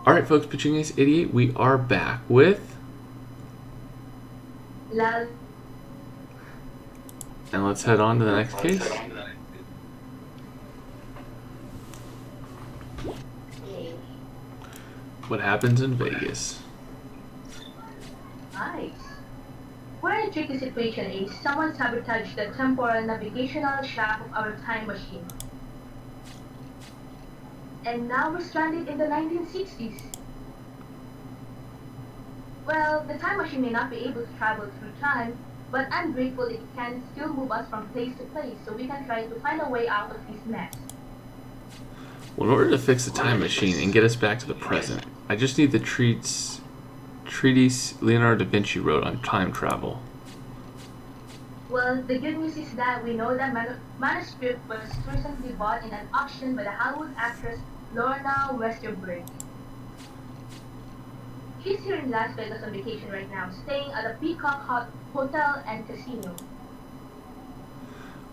Alright, folks, Pitching Ace 88, we are back with. Lal. And let's head on to the next case. What happens in Vegas? Nice. We're in a tricky situation, Ace. Someone sabotaged the temporal navigational shaft of our time machine. And now we're stranded in the 1960s. Well, the time machine may not be able to travel through time, but I'm grateful it can still move us from place to place so we can try to find a way out of this mess. Well, in order to fix the time machine and get us back to the present, I just need the treatise Leonardo da Vinci wrote on time travel. Well, the good news is that we know that manuscript was recently bought in an auction by the Hollywood actress Lorna Westerberg. She's here in Las Vegas on vacation right now, staying at a Peacock Hotel and Casino.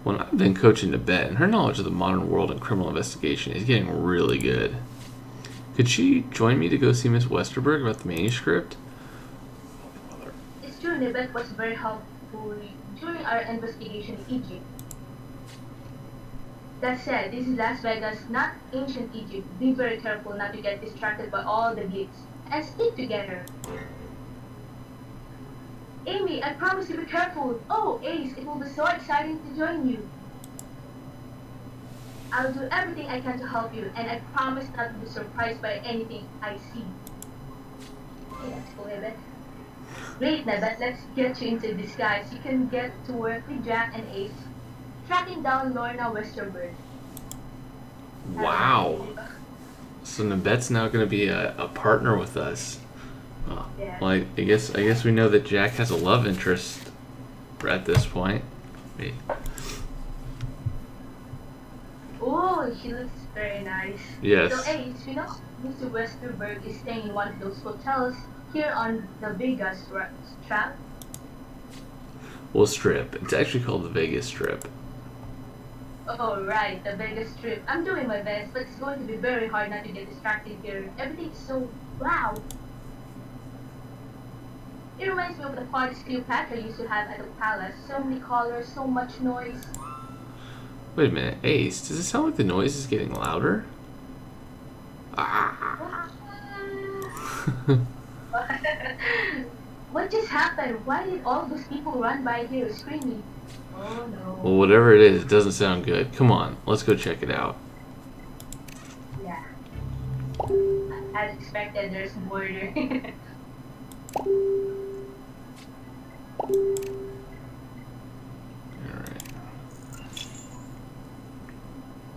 Well, I've been coaching to bet, and her knowledge of the modern world and criminal investigation is getting really good. Could she join me to go see Miss Westerberg about the manuscript? It's true, Nibet was very helpful during our investigation in Egypt. That said, this is Las Vegas, not ancient Egypt. Be very careful not to get distracted by all the glitz. And stick together. Amy, I promise to be careful. Oh, Ace, it will be so exciting to join you. I'll do everything I can to help you, and I promise not to be surprised by anything I see. Okay, let's go, Nibet. Great, Nibet, let's get you into disguise. You can get to work with Jack and Ace, tracking down Lorna Westerberg. Wow. So Nibet's now going to be a partner with us. Yeah. Well, I guess we know that Jack has a love interest at this point. Wait. Oh, she looks very nice. Yes. So, Ace, you know, Mr. Westerberg is staying in one of those hotels here on the Vegas Strip. Well, Strip. It's actually called the Vegas Strip. Oh, right, the Vegas Strip. I'm doing my best, but it's going to be very hard not to get distracted here. Everything is so loud. It reminds me of the parties Cleopatra used to have at the palace. So many colors, so much noise. Wait a minute, Ace, does it sound like the noise is getting louder? Ah. What just happened? Why did all those people run by here screaming? Oh no. Well, whatever it is, it doesn't sound good. Come on, let's go check it out. Yeah. As expected, there's border. Alright.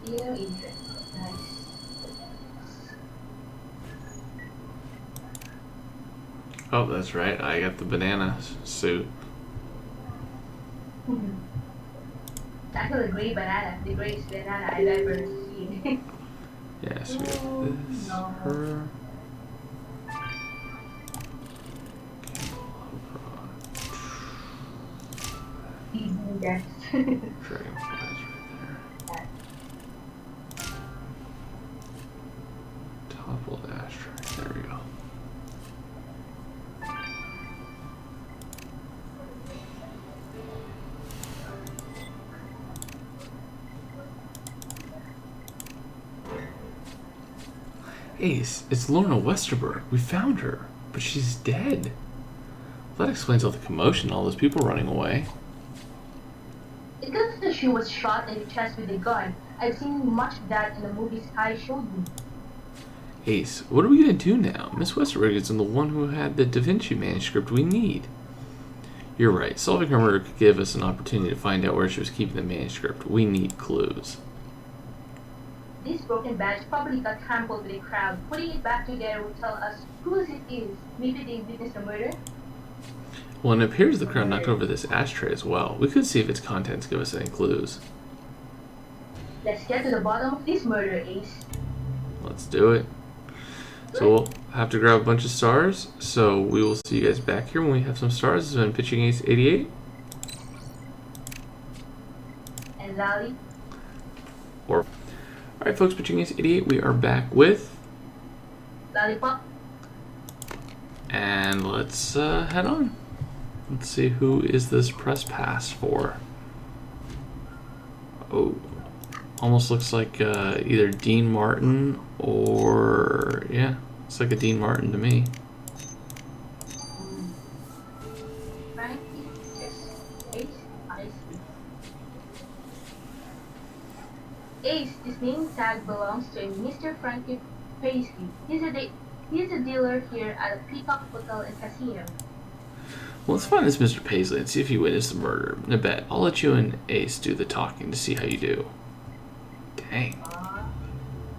Interest. Nice. Oh, that's right. I got the banana suit. It's actually a great banana. The greatest banana I've ever seen. Yes, we have this. No. Her. Yes. Dragonflies right there. Toppled ashtray. There we go. Ace, it's Lorna Westerberg. We found her, but she's dead. That explains all the commotion, all those people running away. It looks like she was shot in the chest with a gun. I've seen much of that in the movies Kai showed me. Ace, what are we going to do now? Miss Westerberg is the one who had the Da Vinci manuscript we need. You're right. Solving her murder could give us an opportunity to find out where she was keeping the manuscript. We need clues. This broken badge probably got trampled with a crowd. Putting it back together will tell us whose it is. Maybe they witnessed the murder? Well, it appears the crowd knocked over this ashtray as well. We could see if its contents give us any clues. Let's get to the bottom of this murder, Ace. Let's do it. So we'll have to grab a bunch of stars. So we will see you guys back here when we have some stars. This has been Pitching Ace 88. And Lally? Alright folks, Pitching Ace 88, we are back with... Lollipop. And let's head on. Let's see who is this press pass for. Oh, almost looks like either Dean Martin or yeah, it's like a Dean Martin to me. Frankie, yes. Ace, I see. Ace, this name tag belongs to a Mr. Frankie Paisley. He's a dealer here at a Peacock Hotel and Casino. Well, let's find this Mr. Paisley and see if he witnessed the murder. Nabet, I'll let you and Ace do the talking to see how you do. Dang.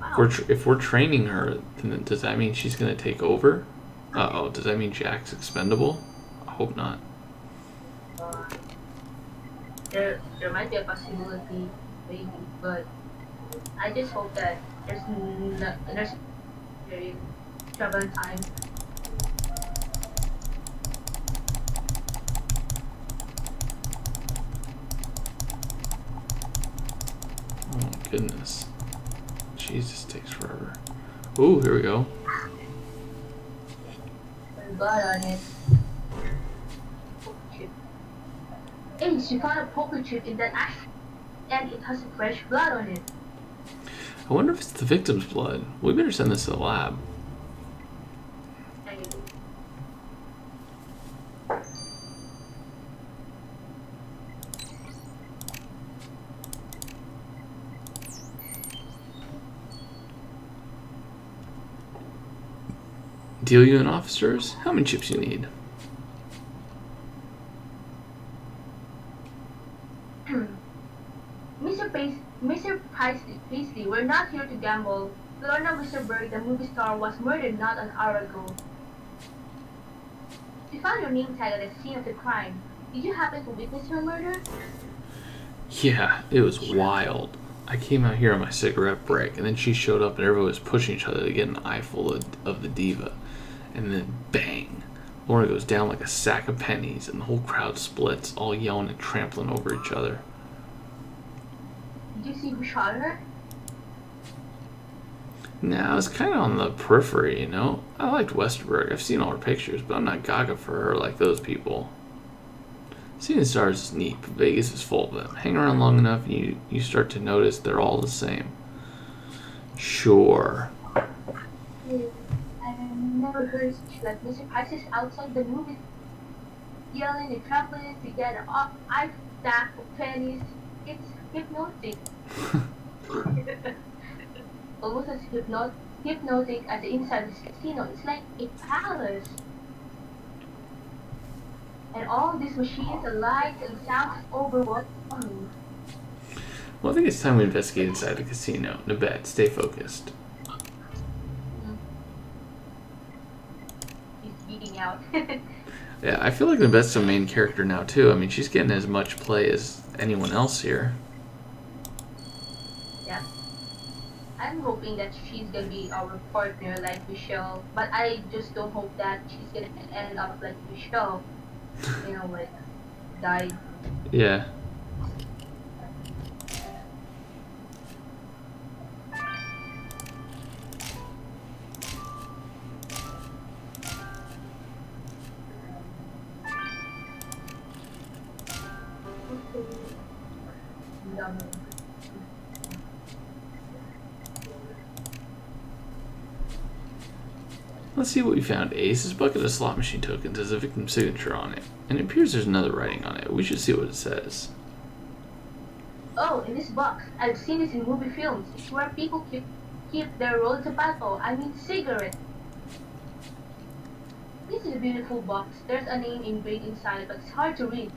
Wow. If we're training her, then does that mean she's going to take over? Uh-oh, does that mean Jack's expendable? I hope not. There might be a possibility, maybe, but I just hope that there's very travel time. Oh my goodness. Jesus, takes forever. Ooh, here we go. There's blood on it. Ace, you found a poker chip in that ash, and it has fresh blood on it. I wonder if it's the victim's blood. We better send this to the lab. Deal you in, officers? How many chips you need? Mr. Paisley, we're not here to gamble. Lorna Westerberg, the movie star, was murdered not an hour ago. We found your name tag at the scene of the crime. Did you happen to witness her murder? Yeah, it was wild. I came out here on my cigarette break, and then she showed up, and everyone was pushing each other to get an eyeful of the diva. And then, bang! Lorna goes down like a sack of pennies, and the whole crowd splits, all yelling and trampling over each other. Did you see who shot her? Nah, I was kind of on the periphery, you know? I liked Westerberg. I've seen all her pictures, but I'm not gaga for her like those people. Seeing the stars is neat, but Vegas is full of them. Hang around long enough and you start to notice they're all the same. Sure. I've never heard a speech like Mr. Price is outside the movie yelling and trampling to get an eye stack of pennies. It's hypnotic. Almost as hypnotic as the inside of the casino. It's like a palace. And all these machines and lights and sounds overwhelming. Well, I think it's time we investigate inside the casino. Nabet, stay focused. He's beating out. Yeah, I feel like Nabet's the main character now, too. I mean, she's getting as much play as anyone else here. Yeah. I'm hoping that she's gonna be our partner like Michelle, but I just don't hope that she's gonna end up like Michelle. You know, like, died. Yeah. Let's see what we found. Ace. This bucket of slot machine tokens has a victim's signature on it, and it appears there's another writing on it. We should see what it says. Oh, in this box. I've seen this in movie films. It's where people keep their rolled tobacco. I mean cigarette. This is a beautiful box. There's a name engraved inside, but it's hard to read.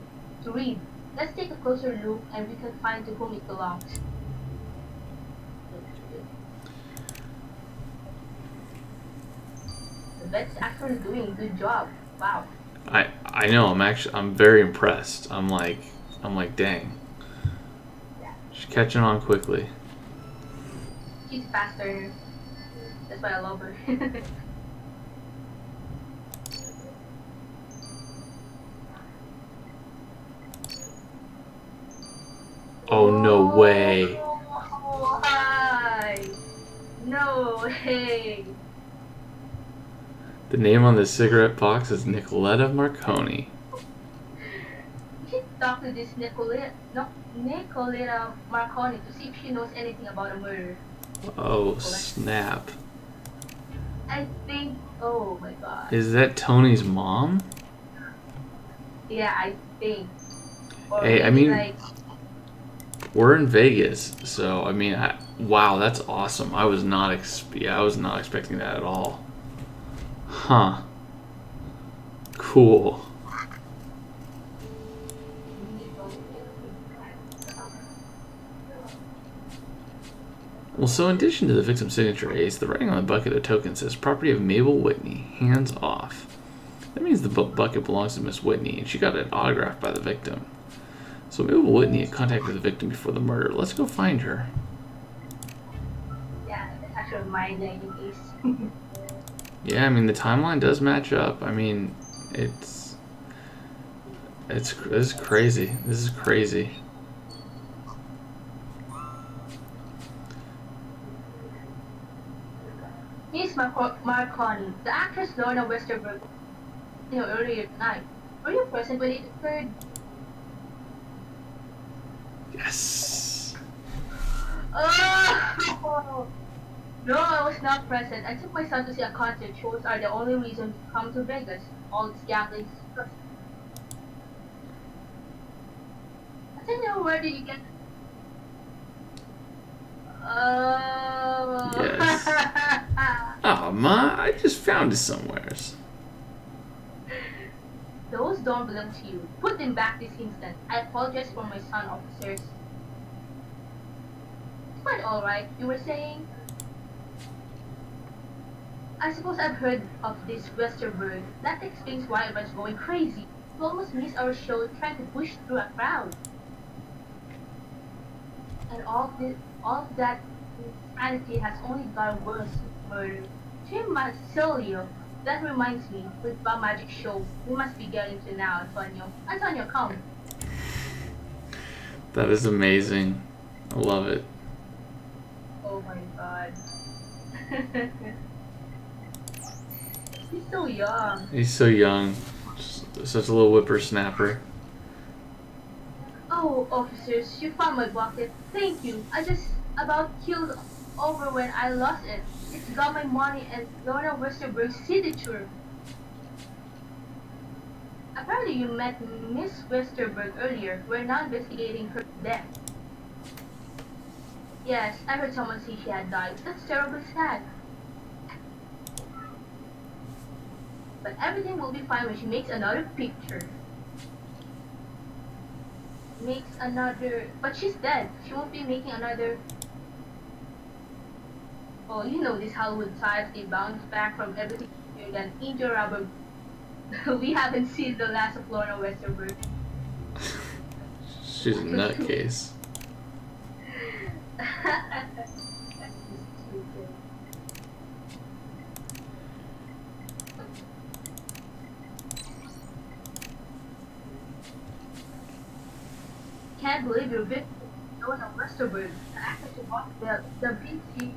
Let's take a closer look and we can find to whom it belongs. The vet's actually doing a good job. Wow. I know. I'm very impressed. I'm like, dang. She's catching on quickly. She's faster. That's why I love her. Oh, no way. Oh, hi. No way. The name on the cigarette box is Nicoletta Marconi. You should talk to this Nicoletta Marconi to see if she knows anything about a murder. Oh, snap. I think. Oh my god. Is that Tony's mom? Yeah, I think. Or Hey, I maybe mean, like. we're in Vegas, so I mean, wow, that's awesome. I was not expecting that at all. Huh. Cool. Well, so in addition to the victim's signature ace, the writing on the bucket of tokens says property of Mabel Whitney, hands off. That means the bucket belongs to Miss Whitney, and she got it autographed by the victim. So Mabel Whitney had contacted the victim before the murder. Let's go find her. Yeah, that's actually my lady case. Yeah, I mean, the timeline does match up. I mean, this is crazy. This is crazy. Miss Marconi, the actress Lorna Westerberg, earlier tonight. Were you present when it occurred? Yes. Oh! No, I was not present. I took my son to see a concert. Shows are the only reason to come to Vegas. All this gambling stuff. I don't know, where did you get? Yes. Oh, Ma, I just found it somewheres. Those don't belong to you. Put them back this instant. I apologize for my son, officers. It's quite alright, you were saying? I suppose I've heard of this Westerberg. That explains why I was going crazy. We almost missed our show trying to push through a crowd. And all of that insanity has only gotten worse with murder. T.I.M.E, that reminds me, with the magic show, we must be getting to now, Antonio. Antonio, come. That is amazing. I love it. Oh my god. He's so young. He's so young. Just such a little whippersnapper. Oh, officers, you found my bucket. Thank you. I just about killed over when I lost it. It's got my money and Lorna Westerberg's signature. Apparently you met Miss Westerberg earlier. We're now investigating her death. Yes, I heard someone say she had died. That's terribly sad. But everything will be fine when she makes another picture. But she's dead. She won't be making another. Oh, you know these Hollywood types, they bounce back from everything and then into rubber. We haven't seen the last of Lorna Westerberg. She's a nutcase. Can't believe you're victim of Lorna Westerberg. The actress who bought the BC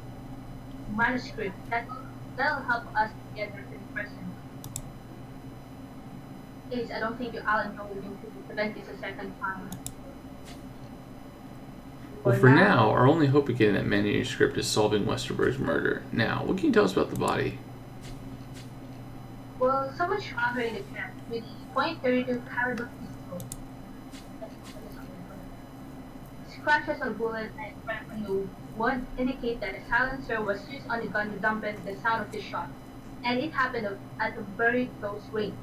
manuscript. That'll help us get her in person. Ace, I don't think you Alan Joe will be able to prevent this a second time. Well, for now, our only hope of getting that manuscript is solving Westerberg's murder. Now, what can you tell us about the body? Well, someone shot her in the chest with a .32 caliber pistol. Scratches on bullet and crack on the wood indicate that a silencer was used on the gun to dampen the sound of the shot, and it happened at a very close range.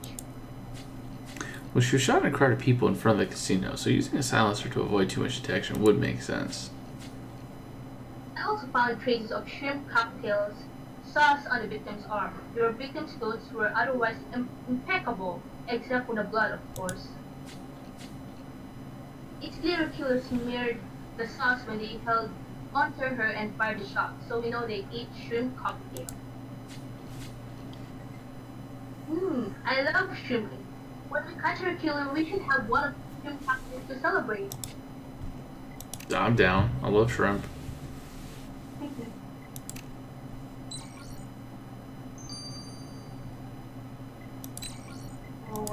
Well, she was shot at a crowd of people in front of the casino, so using a silencer to avoid too much detection would make sense. I also found traces of shrimp cocktails sauce on the victim's arm. Your victim's clothes were otherwise impeccable, except for the blood, of course. It's clear killer smeared the sauce when they held onto her and fired the shot, so we know they ate shrimp cocktail. I love shrimp. When we catch our killer, we should have one of the shrimp cocktails to celebrate. I'm down. I love shrimp.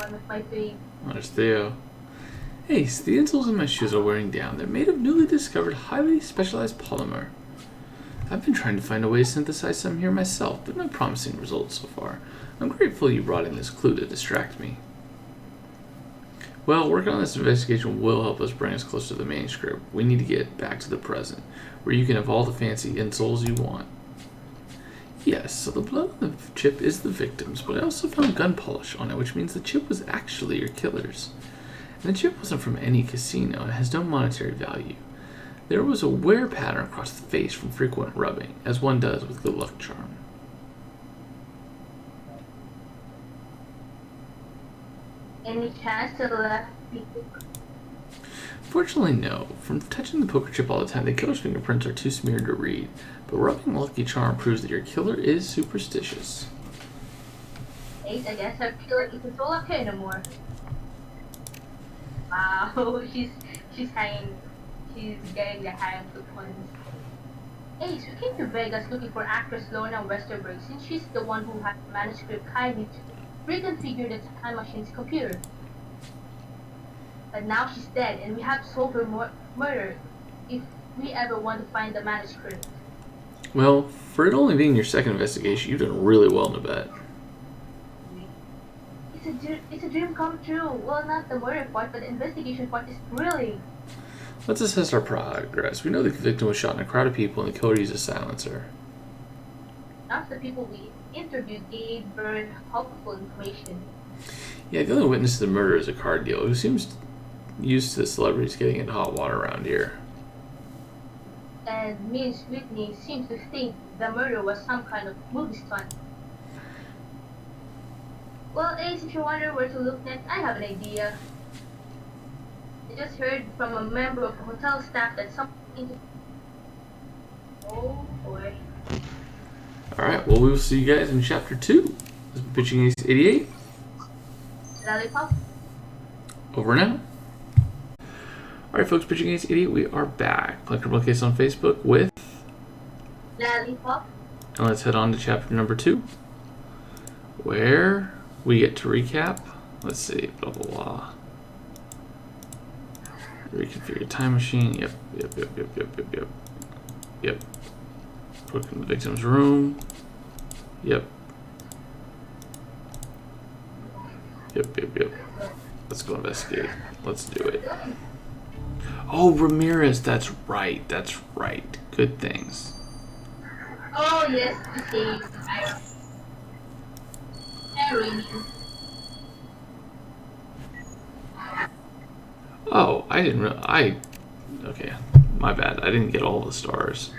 one with my fame. There's Theo. Ace, the insoles in my shoes are wearing down. They're made of newly discovered, highly specialized polymer. I've been trying to find a way to synthesize some here myself, but no promising results so far. I'm grateful you brought in this clue to distract me. Well, working on this investigation will help us bring us closer to the manuscript. We need to get back to the present, where you can have all the fancy insoles you want. Yes, so the blood on the chip is the victim's, but I also found gun polish on it, which means the chip was actually your killer's. And the chip wasn't from any casino and has no monetary value. There was a wear pattern across the face from frequent rubbing, as one does with good luck charm. Any chance to left me? Fortunately, no. From touching the poker chip all the time, the killer's fingerprints are too smeared to read. But rubbing Lucky Charm proves that your killer is superstitious. Ace, I guess her killer isn't so lucky anymore. Wow, she's hanging. She's getting the hang of the puns. Ace, we came to Vegas looking for actress Lorna Westerberg since she's the one who had the manuscript kindly to reconfigure the time machine's computer. But now she's dead, and we have to solve her murder if we ever want to find the manuscript. Well, for it only being your second investigation, you've done really well in the bet. It's a dream come true. Well, not the murder part, but the investigation part is thrilling. Let's assess our progress. We know the victim was shot in a crowd of people and the killer used a silencer. None of the people we interviewed gave very helpful information. Yeah, the only witness to the murder is a card dealer who seems used to celebrities getting into hot water around here. And Miss Whitney seems to think the murder was some kind of movie stunt. Well, Ace, if you wonder where to look next, I have an idea. I just heard from a member of the hotel staff that something... Oh boy. Alright, well, we will see you guys in Chapter 2. This is Pitching Ace 88. Lollipop? Over and out. Alright, folks, Pitching Ace 88, we are back. Playing Criminal Case on Facebook with... Lollipop? And let's head on to Chapter number 2, where we get to recap. Let's see, blah, blah, blah. Reconfigure time machine. Yep. Look in the victim's room. Yep. Let's go investigate. Let's do it. Oh, Ramirez. That's right. Good things. Oh, yes, the Harry. Oh, I didn't okay, my bad. I didn't get all the stars.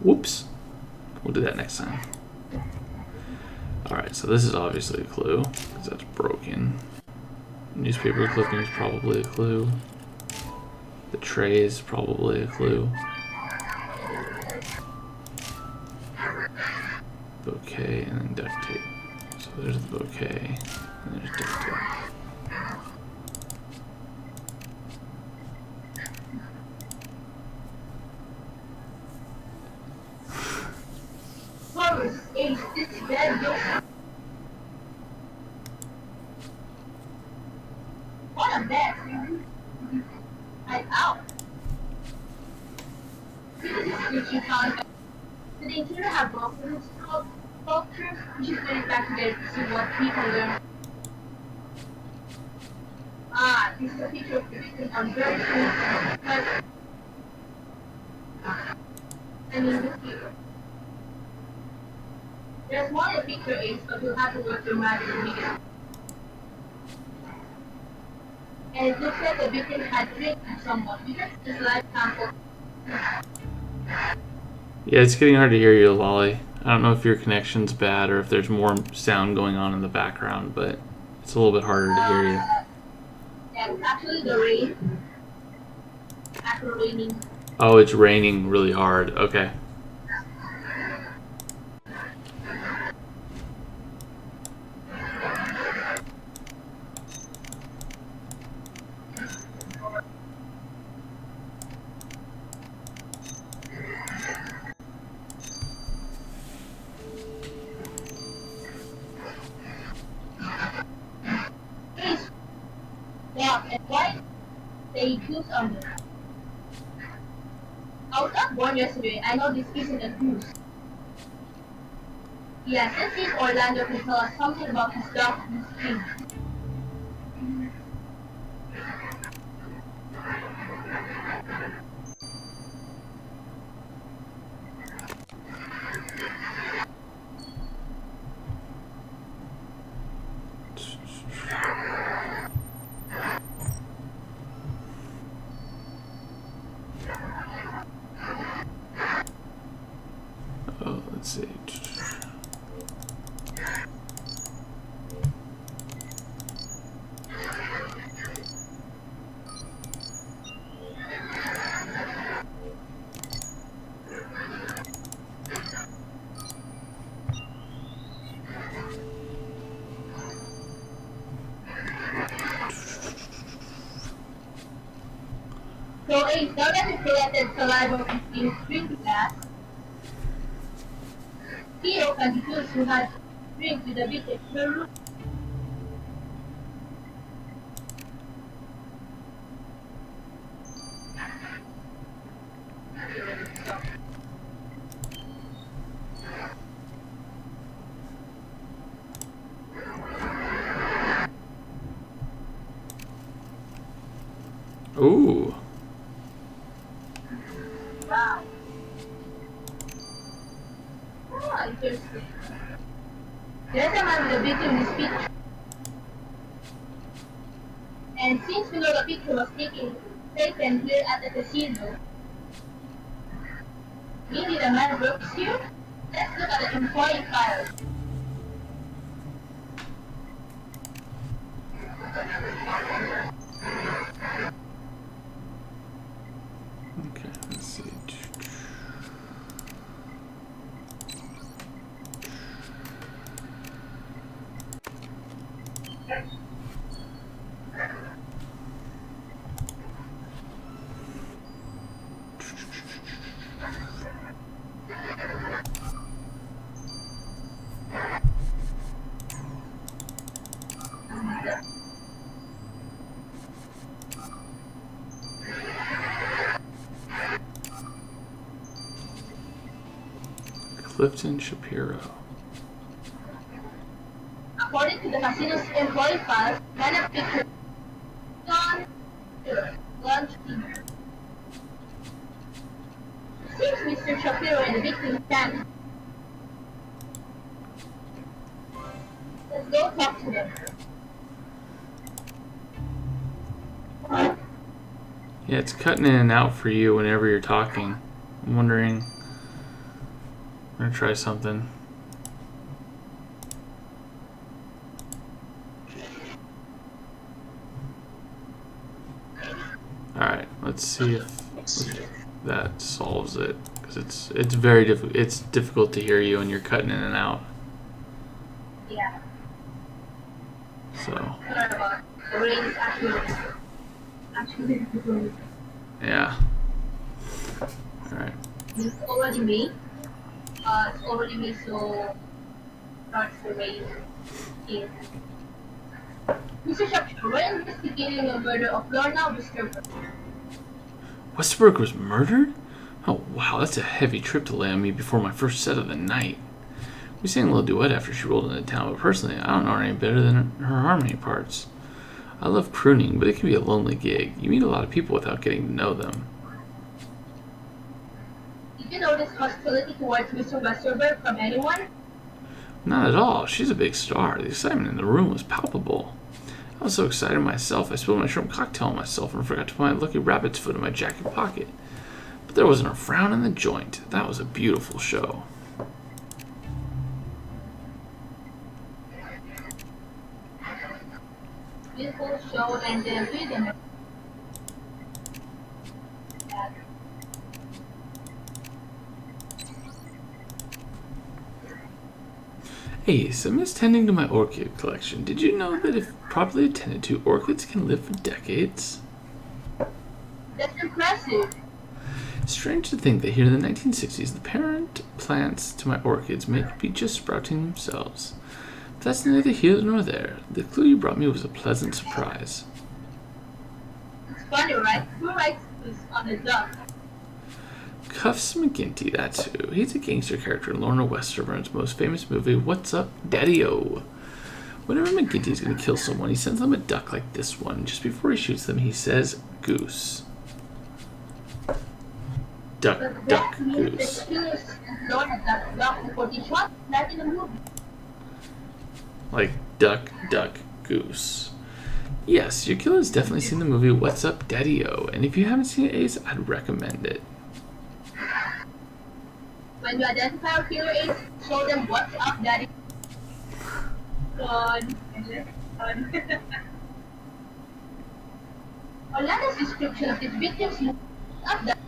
Whoops. We'll do that next time. Alright, so this is obviously a clue, because that's broken. Newspaper clipping is probably a clue. The tray is probably a clue. Bouquet and then duct tape. So there's the bouquet, and there's duct tape. What a mess! I'm out. Do the interior have boxes of sculptures? We should put it back together to see what we can learn. Ah, this is a picture of the victim on very cool. But I mean, this here. There's one in the picture Ace, but you'll have to work your magic to make it. And it looks like the victim had drank someone. We can just live sample. Yeah, it's getting hard to hear you, Lolly. I don't know if your connection's bad or if there's more sound going on in the background, but it's a little bit harder to hear you. Yeah, it's actually the rain. Actually raining. Oh, it's raining really hard. Okay. a goose on it. I was not born yesterday. I know this isn't a goose. Yes, let's see if Orlando can tell us something about his dog and his king. Oh, let's see. So a dog that collected saliva in drink glass, Theo can deduce who had drink with a bit extra root. Ooh. Wow. Oh, interesting. There's a man with a victim in his picture. And since we know the picture was taken here at the casino, maybe the man works here? Let's look at the employee file. Okay, let's see. Clifton Shapiro. According to the casino's employee file, man of picture John lunch dinner. Seems Mr. Shapiro and the victim stand. Let's go talk to them. Yeah, it's cutting in and out for you whenever you're talking. I'm wondering. I'm gonna try something. Alright, let's see if that solves it. Because it's very difficult. It's difficult to hear you and you're cutting in and out. Yeah. So. Sorry about it. The rain is actually Yeah. Alright. it's already May. It's already May, so starts the rain. Yeah. Mr. Shapiro, we're investigating the murder of Lorna Westerberg. Westerberg was murdered? Oh wow, that's a heavy trip to lay on me before my first set of the night. We sang a little duet after she rolled into town, but personally, I don't know her any better than her harmony parts. I love crooning, but it can be a lonely gig. You meet a lot of people without getting to know them. Did you notice hostility towards Mr. Westerberg from anyone? Not at all. She's a big star. The excitement in the room was palpable. I was so excited myself, I spilled my shrimp cocktail on myself and forgot to put my lucky rabbit's foot in my jacket pocket. But there wasn't a frown in the joint. That was a beautiful show. Beautiful show and the rhythm. Hey, so I'm just tending to my orchid collection. Did you know that if properly attended to, orchids can live for decades? That's impressive. Strange to think that here in the 1960s, the parent plants to my orchids may be just sprouting themselves. But that's neither here nor there. The clue you brought me was a pleasant surprise. It's funny, right? Who writes this on the duck? Cuffs McGinty, that's who. He's a gangster character in Lorna Westerburns' most famous movie, What's Up, Daddy-O? Whenever McGinty's going to kill someone, he sends them a duck like this one. Just before he shoots them, he says, goose. Duck, But duck, that means goose. the killers Lorna that duck before they shot that in the movie. Like duck, duck, goose. Yes, your killer's definitely seen the movie What's Up, Daddy-O? And if you haven't seen it, Ace, I'd recommend it. When you identify a killer, Ace, show them what's up, daddy. Fun. Orlando's description of his victims moved up that.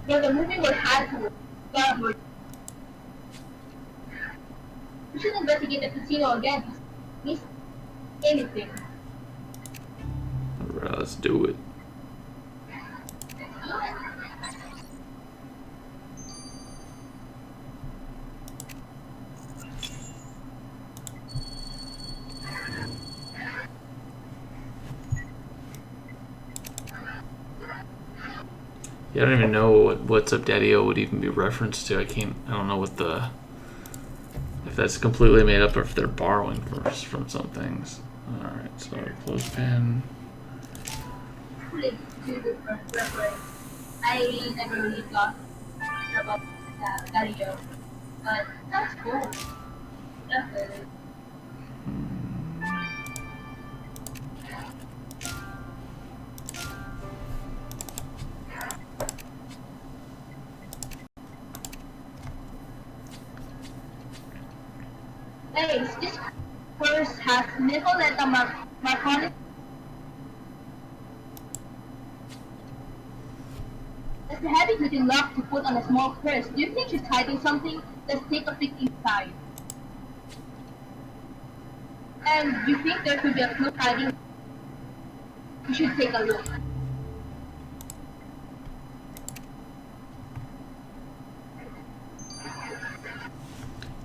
But the movie will have to work. We should investigate the casino again. Miss anything. Alright, let's do it. Yeah, I don't even know what What's Up, Daddy-O would even be referenced to. I don't know what the... If that's completely made up or if they're borrowing from some things. Alright, so clothespin. I never really thought about Galileo, but that's cool. Definitely. Hey, this course has Nicoletta Marconi. That's a heavy-duty lock to put on a small purse. Do you think she's hiding something? Let's take a peek inside. And you think there could be a clue hiding? We should take a look.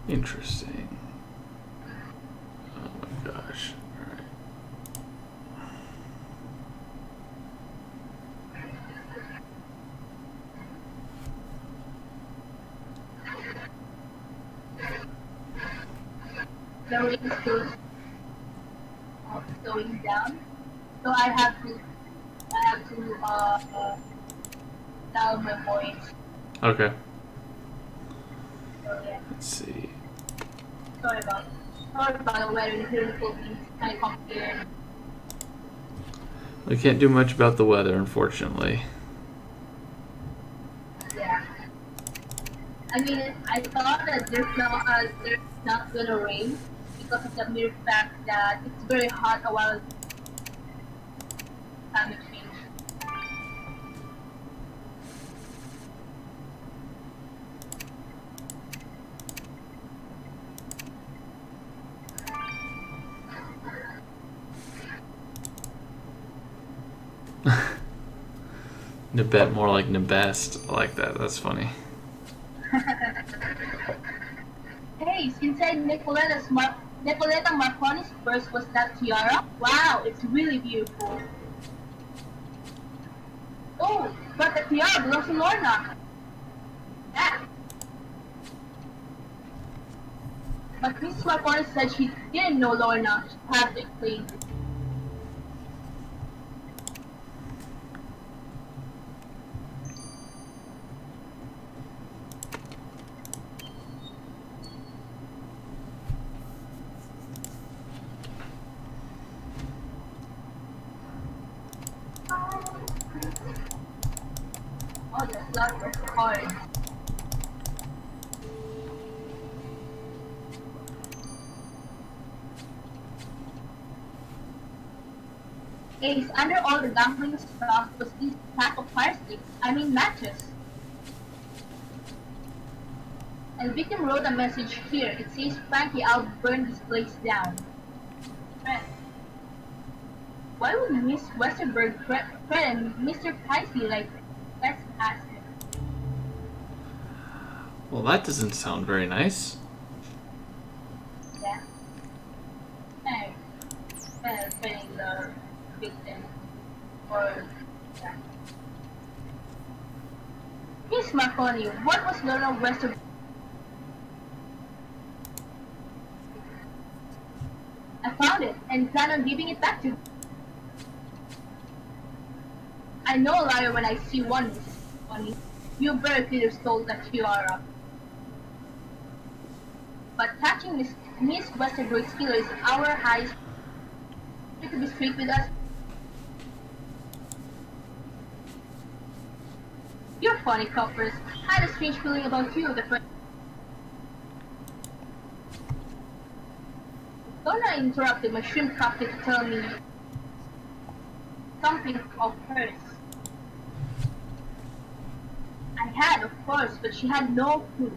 Interesting. Oh my gosh. Alright. The ring goes going down. So I have to tell my voice. Okay. So yeah. Let's see. Sorry about the weather here in the Philippines. Kind of complicated. We can't do much about the weather, unfortunately. Yeah. I mean, I thought that there's not gonna rain because of the mere fact that it's very hot a while climate change. Nibet, more like Nibest. I like that. That's funny. Hey, inside Nicoletta Marconi's purse was that tiara? Wow, it's really beautiful. Oh, but the tiara belongs to Lorna. Yeah. But Mrs. Marconi said she didn't know Lorna. She had to explain. Oh, there's lots of cards. Ace, under all the gambling stuff was this pack of fire sticks. I mean matches. And victim wrote a message here. It says, Frankie, I'll burn this place down. Friend. Why would Miss Westerberg threaten Mr. Paisley like this? Let's ask him. Well, that doesn't sound very nice. Yeah. Hey. victim. Or, yeah. Miss Marconi, what was Lorna Wester? I found it and plan on giving it back to you. I know a liar when I see one, Mrs. Marconi. You very clearly stole the tiara. But catching Miss Westerbrook's killer is our highest. You to be straight with us. You're funny, coppers. I had a strange feeling about you the first. Donna interrupted my shrimp cocktail to tell me something of hers. I had, of course, but she had no clue.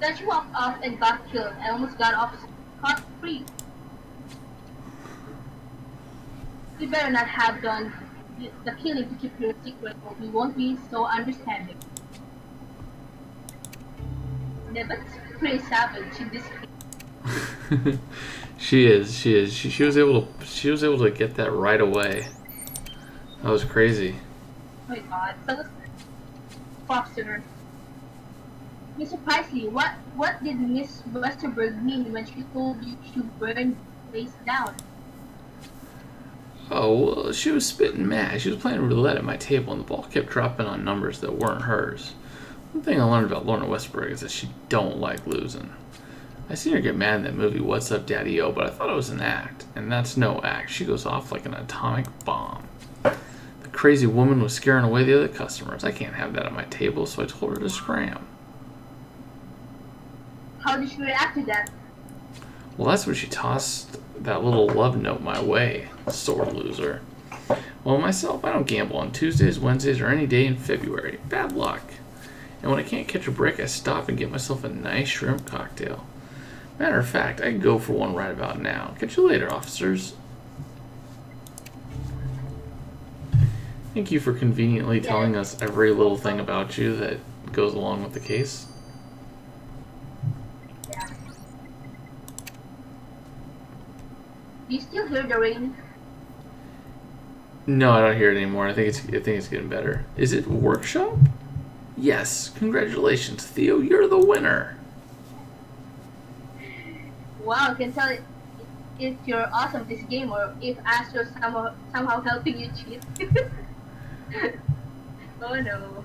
Then she walked off and got killed. I almost got off scot-free. You better not have done the killing to keep your secret, or we won't be so understanding. Yeah, but it's pretty savage in this case. She is. She was able to get that right away. That was crazy. Oh my god, so let's props to her. Mr. Paisley, what did Miss Westerberg mean when she told you to burn the place down? Oh, well, she was spitting mad. She was playing roulette at my table, and the ball kept dropping on numbers that weren't hers. One thing I learned about Lorna Westberg is that she don't like losing. I seen her get mad in that movie What's Up, Daddy-O, but I thought it was an act, and that's no act. She goes off like an atomic bomb. The crazy woman was scaring away the other customers. I can't have that at my table, so I told her to scram. How did she react to that? Well, that's when she tossed that little love note my way, sore loser. Well, myself, I don't gamble on Tuesdays, Wednesdays, or any day in February. Bad luck. And when I can't catch a break, I stop and get myself a nice shrimp cocktail. Matter of fact, I can go for one right about now. Catch you later, officers. Thank you for conveniently telling us every little thing about you that goes along with the case. Yeah. Do you still hear the rain? No, I don't hear it anymore. I think it's getting better. Is it workshop? Yes. Congratulations, Theo. You're the winner. Wow, I can tell if you're awesome at this game or if Astro's somehow helping you cheat. Oh no.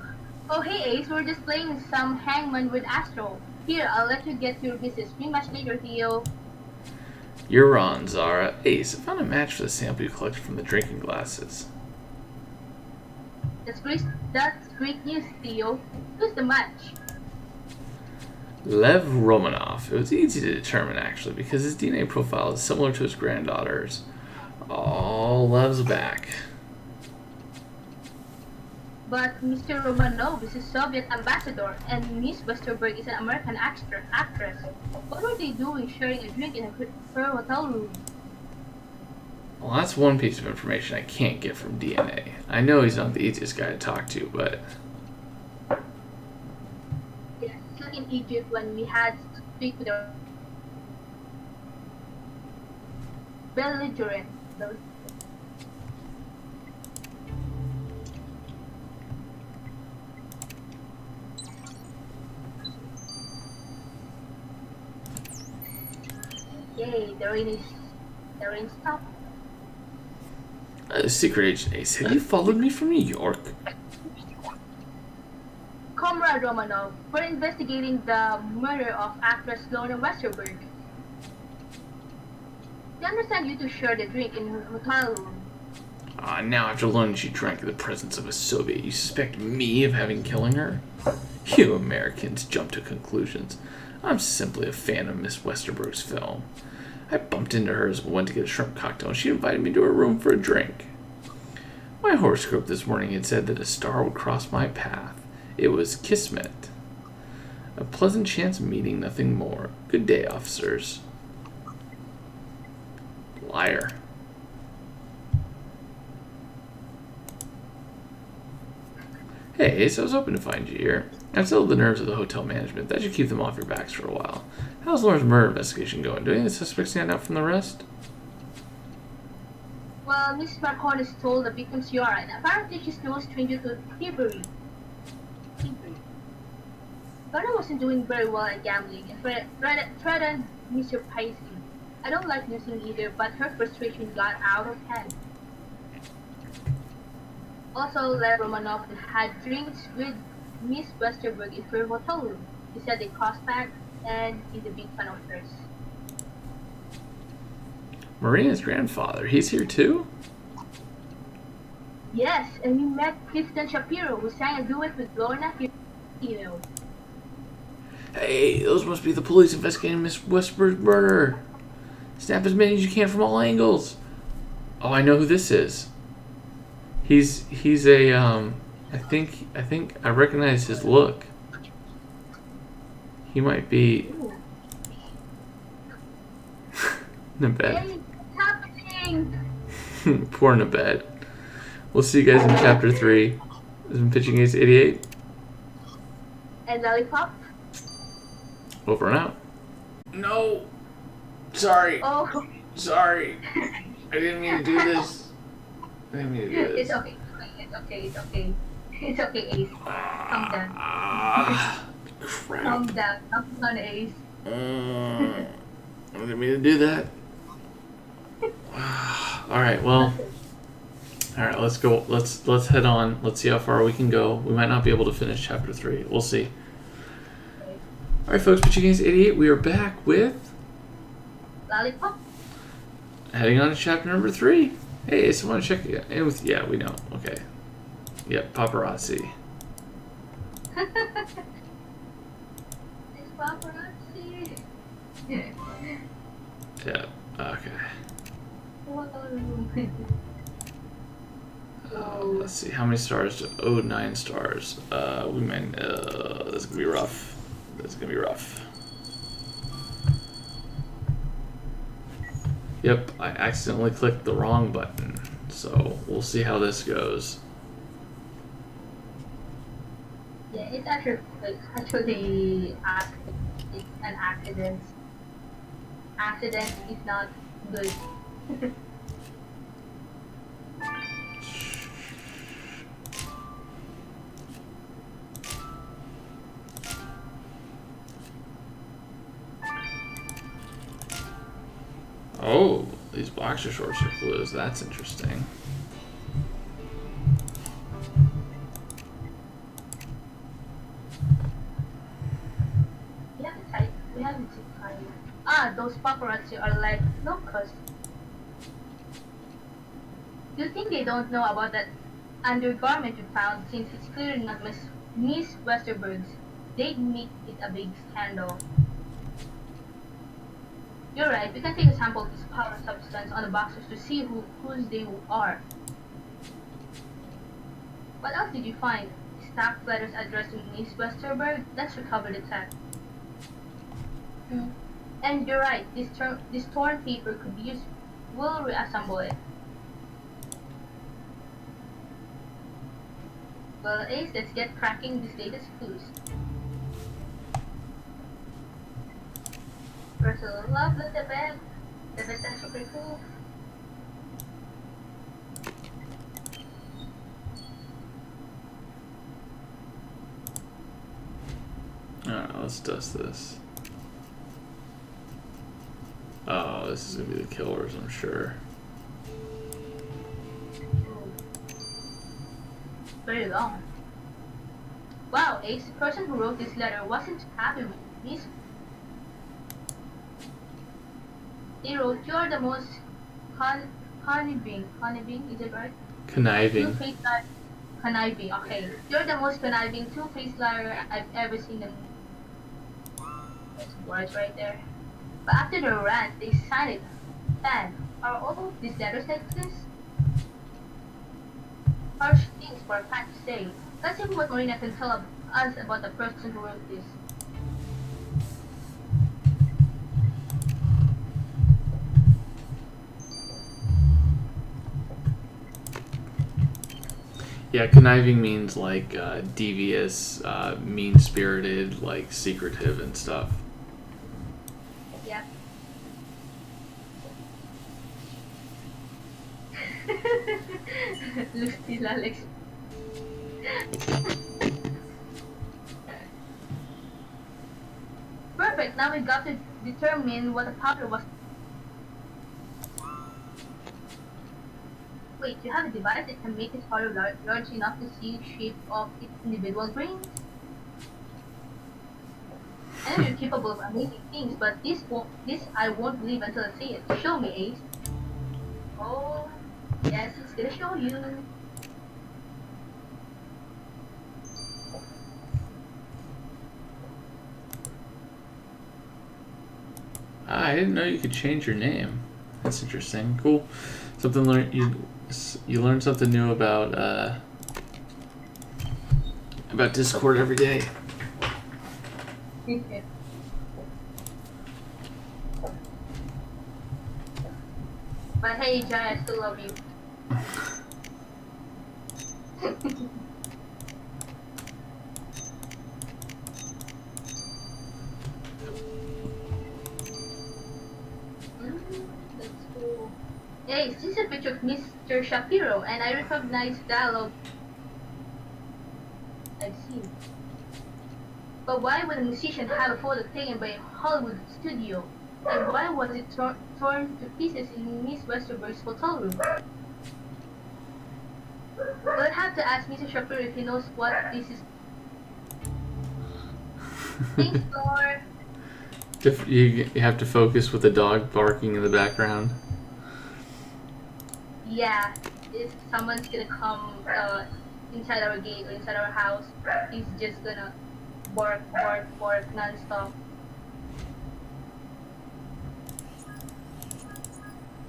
Oh hey Ace, we're just playing some hangman with Astro. Here, I'll let you get to your business. Rematch later, Theo. You're on, Zara. Ace, I found a match for the sample you collected from the drinking glasses. That's great news, Theo. Who's the match? Lev Romanov. It was easy to determine, actually, because his DNA profile is similar to his granddaughter's. Oh, Lev's back. But Mr. Romanov is a Soviet ambassador, and Miss Westerberg is an American actress. What were they doing sharing a drink in her hotel room? Well, that's one piece of information I can't get from DNA. I know he's not the easiest guy to talk to, but... Yeah, still in Egypt when we had to speak with our belligerent. Yay, the rain stopped. Secret Agent Ace, have you followed me from New York? Comrade Romanov, we're investigating the murder of actress Lorna Westerberg. We understand you two shared a drink in her hotel room. Now after learning she drank in the presence of a Soviet, you suspect me of having killing her? You Americans jump to conclusions. I'm simply a fan of Miss Westerberg's film. I bumped into her as we went to get a shrimp cocktail, and she invited me to her room for a drink. My horoscope this morning had said that a star would cross my path. It was Kismet. A pleasant chance meeting, nothing more. Good day, officers. Liar. Hey, Ace, I was hoping to find you here. I've settled the nerves of the hotel management. That should keep them off your backs for a while. How's Lauren's murder investigation going? Do any of the suspects stand out from the rest? Well, Miss Marconi stole the victim's yard, and apparently she's no stranger to thievery. Thievery. Lorna wasn't doing very well at gambling and threatened Mr. Paisley. I don't like losing either, but her frustration got out of hand. Also, Lev Romanov had drinks with Miss Westerberg in her hotel room. He said they crossed paths and he's a big fan of hers. Marina's grandfather, he's here too? Yes, and we met Clifton Shapiro, who sang a duet with Lorna Hirano. Hey, those must be the police investigating Miss Westberg's murder. Snap as many as you can from all angles. Oh, I know who this is. He's a I think I recognize his look. He might be Nabed. Hey, what's happening? Poor Nabed. We'll see you guys in chapter 3. This has been Pitching Ace 88. And Lollipop? Over and out. No. Sorry. Oh. Sorry. I didn't mean to do this. I didn't mean to do this. It's okay. It's okay. It's okay. It's okay, Ace. Calm down. Crap. Calm down. Calm down, Ace. I didn't mean to do that. Alright, well. Alright, let's go. Let's head on. Let's see how far we can go. We might not be able to finish chapter 3. We'll see. Alright, folks, Pitching Ace 88. We are back with Lollipop? heading on to chapter number 3. Hey, someone check it in with. Yeah, we know. Okay. Yep, paparazzi. It's paparazzi. Yeah, okay. Let's see, how many stars? Oh, 9 stars. We might. This is gonna be rough. This is gonna be rough. Yep, I accidentally clicked the wrong button, so we'll see how this goes. Yeah, it's actually it's an accident. Accident is not good. Oh, these boxer shorts are clues. That's interesting. We haven't seen time. Ah, those paparazzi are like locusts. Do you think they don't know about that undergarment we found, since it's clearly not Miss Westerberg's? They'd make it a big scandal. You're right, we can take a sample of this powder substance on the boxers to see whose they are. What else did you find? Stacked letters addressed to Miss Westerberg? Let's recover the text. And you're right, this torn paper could be used. We'll reassemble it. Well, Ace, let's get cracking these latest clues. First, I love the bed. The bed's actually pretty cool. Alright, let's dust this. Oh, this is gonna be the killers, I'm sure. Very long. Wow, Ace, the person who wrote this letter wasn't happy with me. They wrote, "You're the most conniving, is it right? Conniving. Two-faced liar. Conniving, okay. You're the most conniving, two-faced liar I've ever seen them." That's words right there. But after the rant, they signed it. And are all of these letters like this? Harsh things for a fan to say. Let's see what Marina can tell us about the person who wrote this. Yeah, conniving means like devious, mean-spirited, like secretive and stuff. Yep. Lucy Alex. Perfect. Now we got to determine what the powder was. Wait, you have a device that can make this powder large enough to see the shape of its individual grains? I know you're capable of amazing things, but this I won't believe until I see it. Show me, Ace. Oh, yes, it's gonna show you. I didn't know you could change your name. That's interesting. Cool. Something you learn something new about Discord every day. But hey, Jai, I still love you. That's cool. Hey, this is a picture of Mr. Shapiro, and I recognize dialogue I've seen. But why would a musician have a photo taken by a Hollywood studio? And why was it torn to pieces in Miss Westerberg's hotel room? We'll have to ask Mr. Shapiro if he knows what this is. Thanks, Thor. You have to focus with the dog barking in the background. Yeah, if someone's gonna come inside our gate or inside our house, he's just gonna bark, bark, bark non-stop.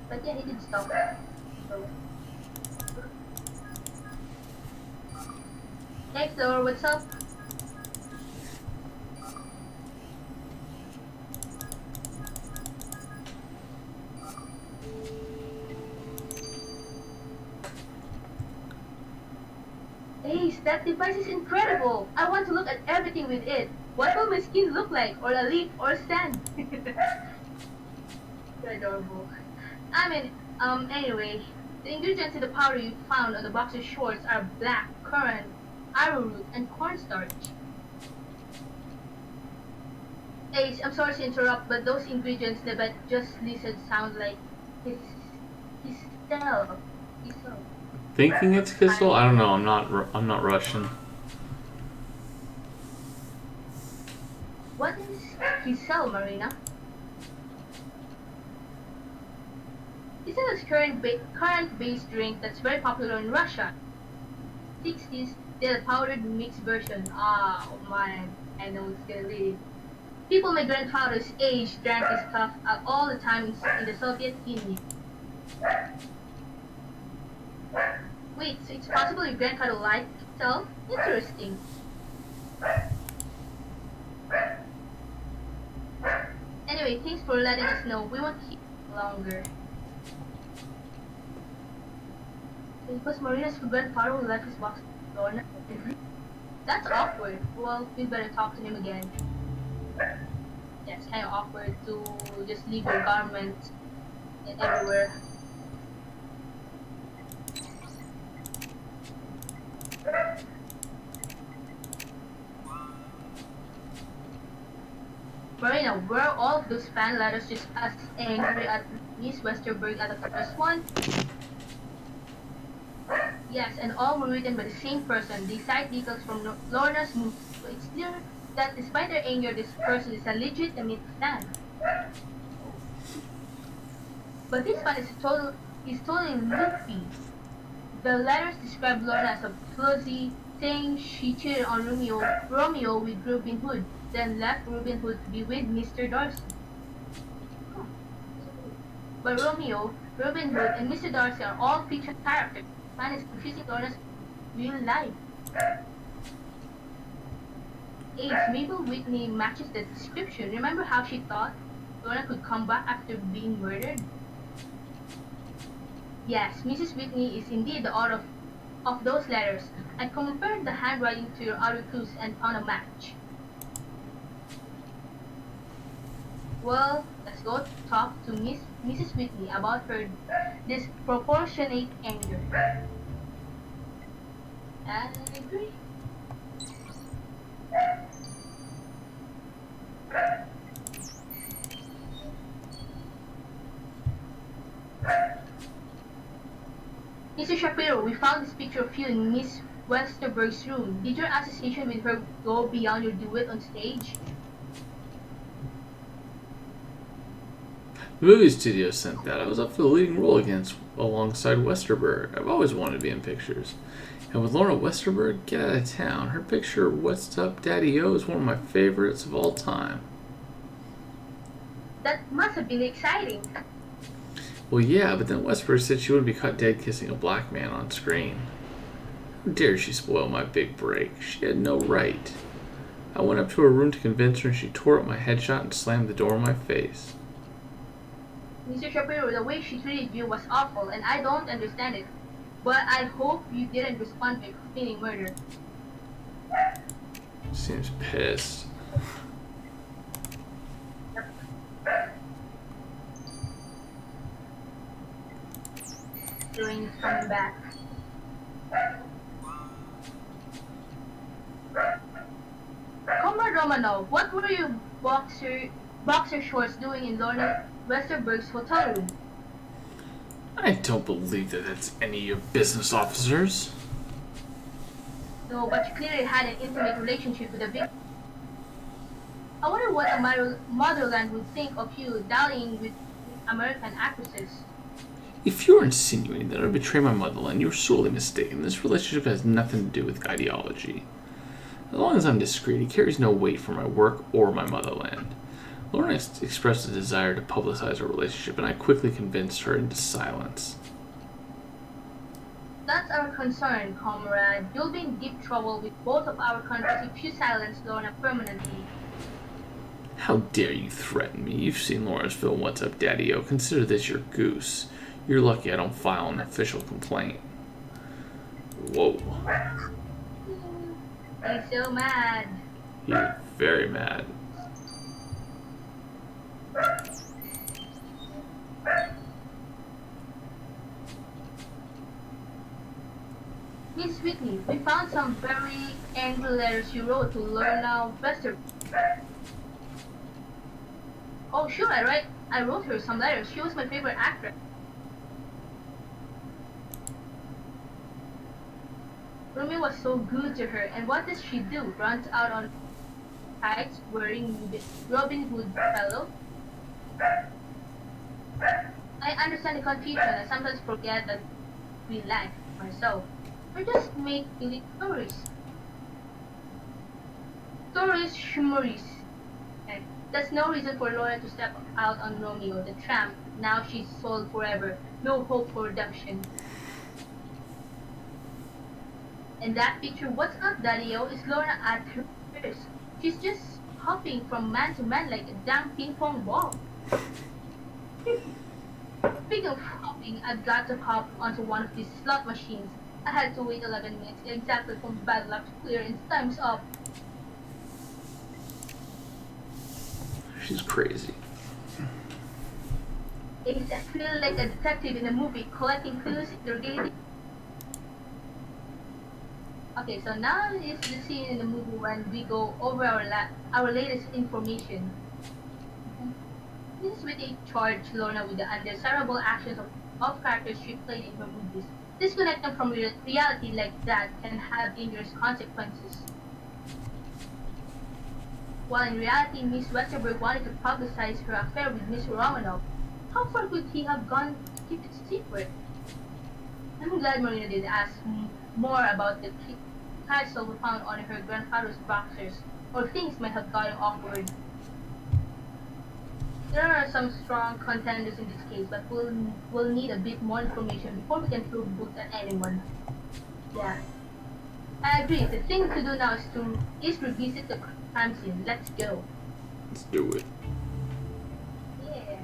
But yeah, he did stop. So. Hey Thor, what's up? Ace, that device is incredible! I want to look at everything with it. What will my skin look like? Or a leaf or sand? You're adorable. Anyway, the ingredients in the powder you found on the boxer shorts are black currant, arrowroot, and cornstarch. Ace, I'm sorry to interrupt, but those ingredients that just listed sound like his Kistel. Kistel. Thinking it's Kissel? I don't know. I'm not Russian. What is Kisel, Marina? It's a currant-based drink that's very popular in Russia. 60s, they had a powdered mixed version. Oh man, I know it's gonna be. People my grandfather's age drank this stuff all the time in the Soviet Union. Wait, so it's possible your grandfather liked itself? Interesting. Anyway, thanks for letting us know. We won't keep longer. Because Marina's grandfather will let his box Lorna. That's awkward. Well, we better talk to him again. Yeah, it's kind of awkward to just leave your garments everywhere. Marina, were all of those fan letters just as angry at Miss Westerberg as the first one? Yes, and all were written by the same person. They cite details from Lorna's movies, so it's clear that despite their anger, this person is a legitimate fan. But this one is totally loopy. The letters describe Lorna as a floozy, saying she cheated on Romeo with Robin Hood, then left Robin Hood to be with Mr. Darcy. But Romeo, Robin Hood, and Mr. Darcy are all fiction characters. Man is confusing Lorna's real life. Ace, Mabel Whitney matches the description. Remember how she thought Lorna could come back after being murdered? Yes, Mrs. Whitney is indeed the author of those letters. I compared the handwriting to your other clues and found a match. Well, let's go talk to Mrs. Whitney about her disproportionate anger. I agree. Mr. Shapiro, we found this picture of you in Miss Westerberg's room. Did your association with her go beyond your duet on stage? The movie studio sent that. I was up for the leading role alongside Westerberg. I've always wanted to be in pictures. And with Lorna Westerberg, get out of town. Her picture, What's Up, Daddy-O, is one of my favorites of all time. That must have been exciting. Well, yeah, but then Westerberg said she wouldn't be caught dead kissing a black man on screen. How dare she spoil my big break? She had no right. I went up to her room to convince her and she tore up my headshot and slammed the door in my face. Mr. Shapiro, the way she treated you was awful, and I don't understand it. But I hope you didn't respond by feigning murder. Seems pissed. The rain is coming back. Comrade Romanov, what were your boxer shorts doing in Lorna Westerberg's hotel room? I don't believe that that's any of your business, officers. No, but you clearly had an intimate relationship with a victim. I wonder what a motherland would think of you dallying with American actresses. If you're insinuating that I would betray my motherland, you're sorely mistaken. This relationship has nothing to do with ideology. As long as I'm discreet, it carries no weight for my work or my motherland. Lorna expressed a desire to publicize our relationship, and I quickly convinced her into silence. That's our concern, comrade. You'll be in deep trouble with both of our countries if you silence Lorna permanently. How dare you threaten me? You've seen Lorna's film What's Up, Daddy-O. Consider this your goose. You're lucky I don't file an official complaint. Whoa. He's so mad. He's very mad. Miss Whitney, we found some very angry letters you wrote to Lorna Wester. Oh, sure, I wrote her some letters. She was my favorite actress. Rumi was so good to her, and what does she do? Runs out on tights wearing Robin Hood fellow? I understand the confusion. I sometimes forget that we lack myself. We're just make-believe stories. Stories, humorous. And that's no reason for Laura to step out on Romeo, the tramp. Now she's sold forever. No hope for redemption. And that picture, What's Up, Daddy-O, is Laura at her best. She's just hopping from man to man like a damn ping-pong ball. Speaking of hopping, I've got to hop onto one of these slot machines. I had to wait 11 minutes exactly for bad luck to clear and time's up. She's crazy. I feel like a detective in a movie collecting clues, interrogating. Okay, so now is the scene in the movie when we go over our latest information. This is with a charge Lorna with the undesirable actions of characters she played in her movies. Disconnect them from reality like that can have dangerous consequences. While in reality, Miss Westerberg wanted to publicize her affair with Mr. Romanov, how far could he have gone to keep it secret? I'm glad Marina did ask more about the capsule we found on her grandfather's boxers, or things might have gotten awkward. There are some strong contenders in this case, but we'll need a bit more information before we can throw boots at anyone. Yeah. I agree. The thing to do now is revisit the crime scene. Let's go. Let's do it. Yeah.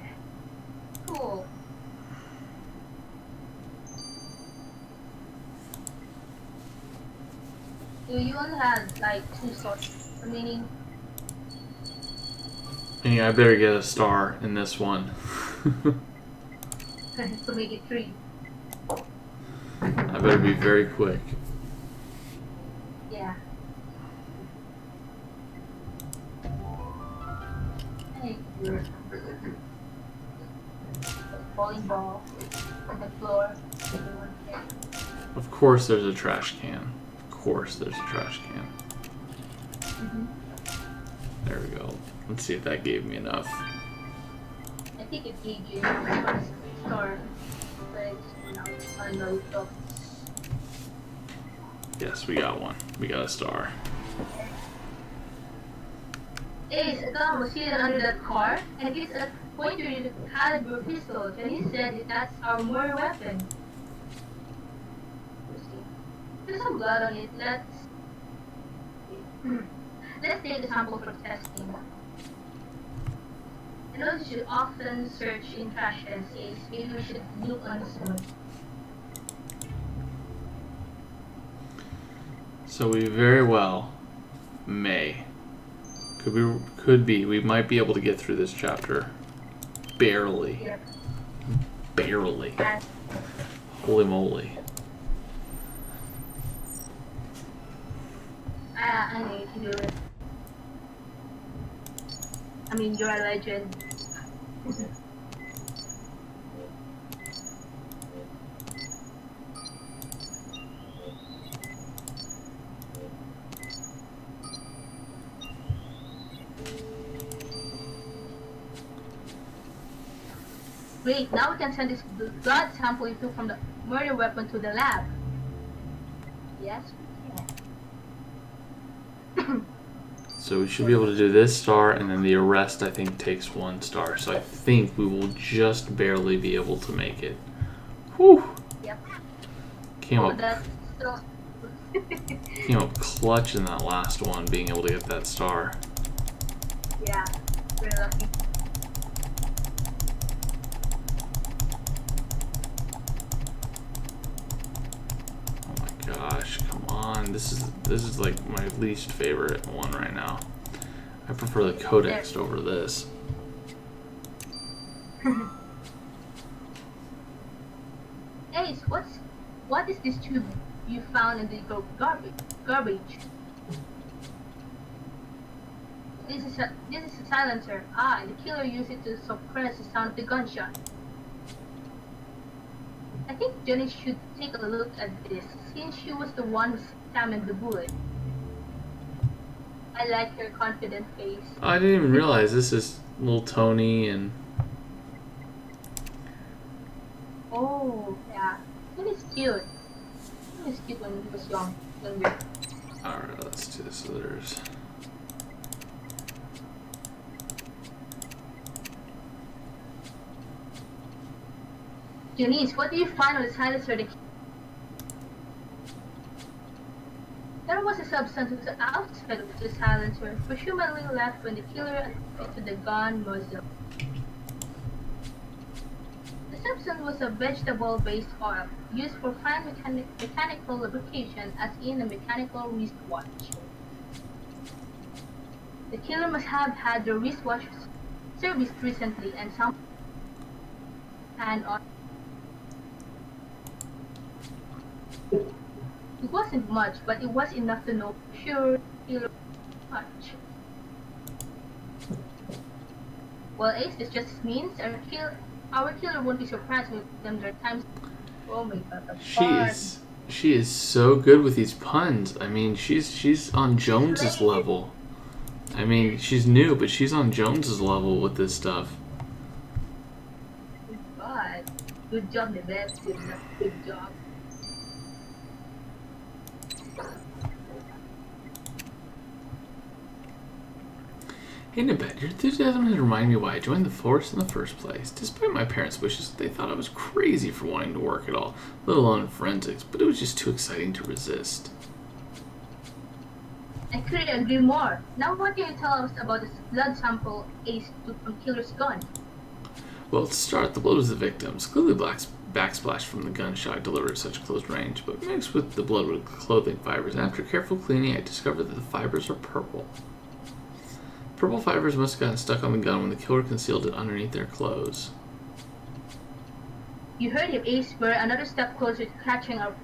Cool. Do you only have like 2 sorts remaining? Yeah, I better get a star in this one. To make it 3. I better be very quick. Bowling ball on the floor. Of course there's a trash can. Of course there's a trash can. There we go. Let's see if that gave me enough. I think it gave you first star. But I know so. Yes, we got one. We got a star. Ace, a gun was hidden under that car, and it's a .22 caliber pistol. Jenny said that's our murder weapon. There's some blood on it. Let's take a sample for testing. I know you should often search in trash cans, Ace. Maybe we should look on this one. So we very well may. Could be. We might be able to get through this chapter. Barely. Yep. Barely. Holy moly. I know you can do it. I mean, you're a legend. Great, now we can send this blood sample you took from the murder weapon to the lab. Yes, we can. So we should be able to do this star, and then the arrest, I think, takes 1 star. So I think we will just barely be able to make it. Whew! Yep. Came Oh, up that's so... came up clutch in that last one, being able to get that star. Yeah, we're lucky. Oh my gosh, come on. This is like my least favorite one right now. I prefer the codex over this. Ace, what is this tube you found in the garbage? This is a silencer. Ah, the killer used it to suppress the sound of the gunshot. I think Jenny should take a look at this, since she was the one who examined the bullet. I like her confident face. I didn't even realize this is little Tony and... Oh, yeah. Jenny's cute. He was cute when he was younger. Alright, let's do this. So there's... Janice, what do you find on the silencer? There was a substance on the outside of the silencer, presumably left when the killer activated the gun muzzle. The substance was a vegetable-based oil, used for fine mechanical lubrication, as in a mechanical wristwatch. The killer must have had the wristwatch serviced recently and some hand on. It wasn't much, but it was enough to know for sure killer touch. Well, Ace, this just means our killer won't be surprised with them their times. Oh my god, She is so good with these puns. I mean, she's on Jones's level. I mean, she's new, but she's on Jones's level with this stuff. God, good job, Nibet. Good job. Hey Nibet, your enthusiasm has reminded me why I joined the force in the first place. Despite my parents' wishes, they thought I was crazy for wanting to work at all, let alone in forensics, but it was just too exciting to resist. I couldn't agree more. Now what can you tell us about this blood sample Ace took from killer's gun? Well, to start, the blood was the victim's. Clearly backsplash from the gunshot delivered at such close range, but mixed with the blood with clothing fibers, and after careful cleaning I discovered that the fibers are purple. Purple fibers must have gotten stuck on the gun when the killer concealed it underneath their clothes. You heard him, Ace. We're another step closer to catching our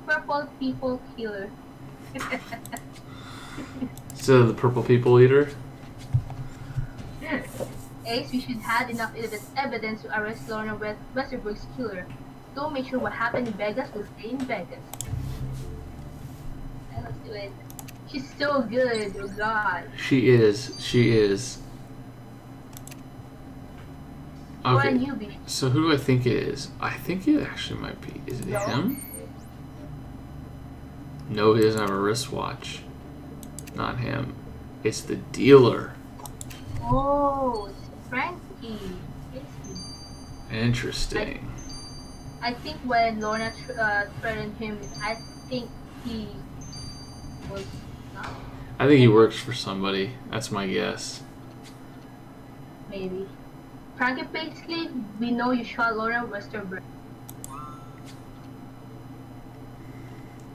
purple people killer. So the purple people eater? Ace, we should have enough evidence to arrest Lorna Westerberg's killer. Don't make sure what happened in Vegas will stay in Vegas. And let's do it. She's so good, oh god. She is. She is. Or a Okay. newbie. So who do I think it is? I think it actually might be. Is it No. him? No, he doesn't have a wristwatch. Not him. It's the dealer. Oh, it's Frankie. Interesting. I think when Lorna threatened him, I think he was not. I think he works for somebody. That's my guess. Maybe. Frankie, basically, we know you shot Lorna Westerberg.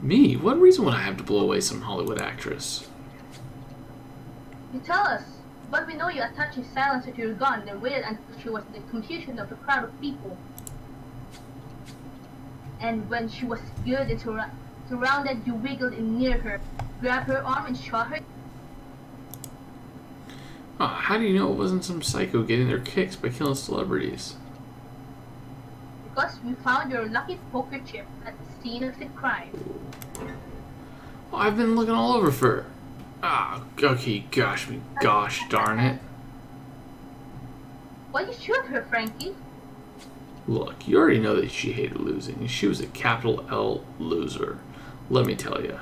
Me? What reason would I have to blow away some Hollywood actress? You tell us, but we know you attached a silencer to your gun and waited until she was in the confusion of a crowd of people. And when she was good and surrounded, you wiggled in near her, grabbed her arm and shot her. Oh, how do you know it wasn't some psycho getting their kicks by killing celebrities? Because we found your lucky poker chip at the scene of the crime. Oh, I've been looking all over for her. Ah, okay, gosh darn it. Why you shoot her, Frankie? Look, you already know that she hated losing. She was a capital L loser. Let me tell you.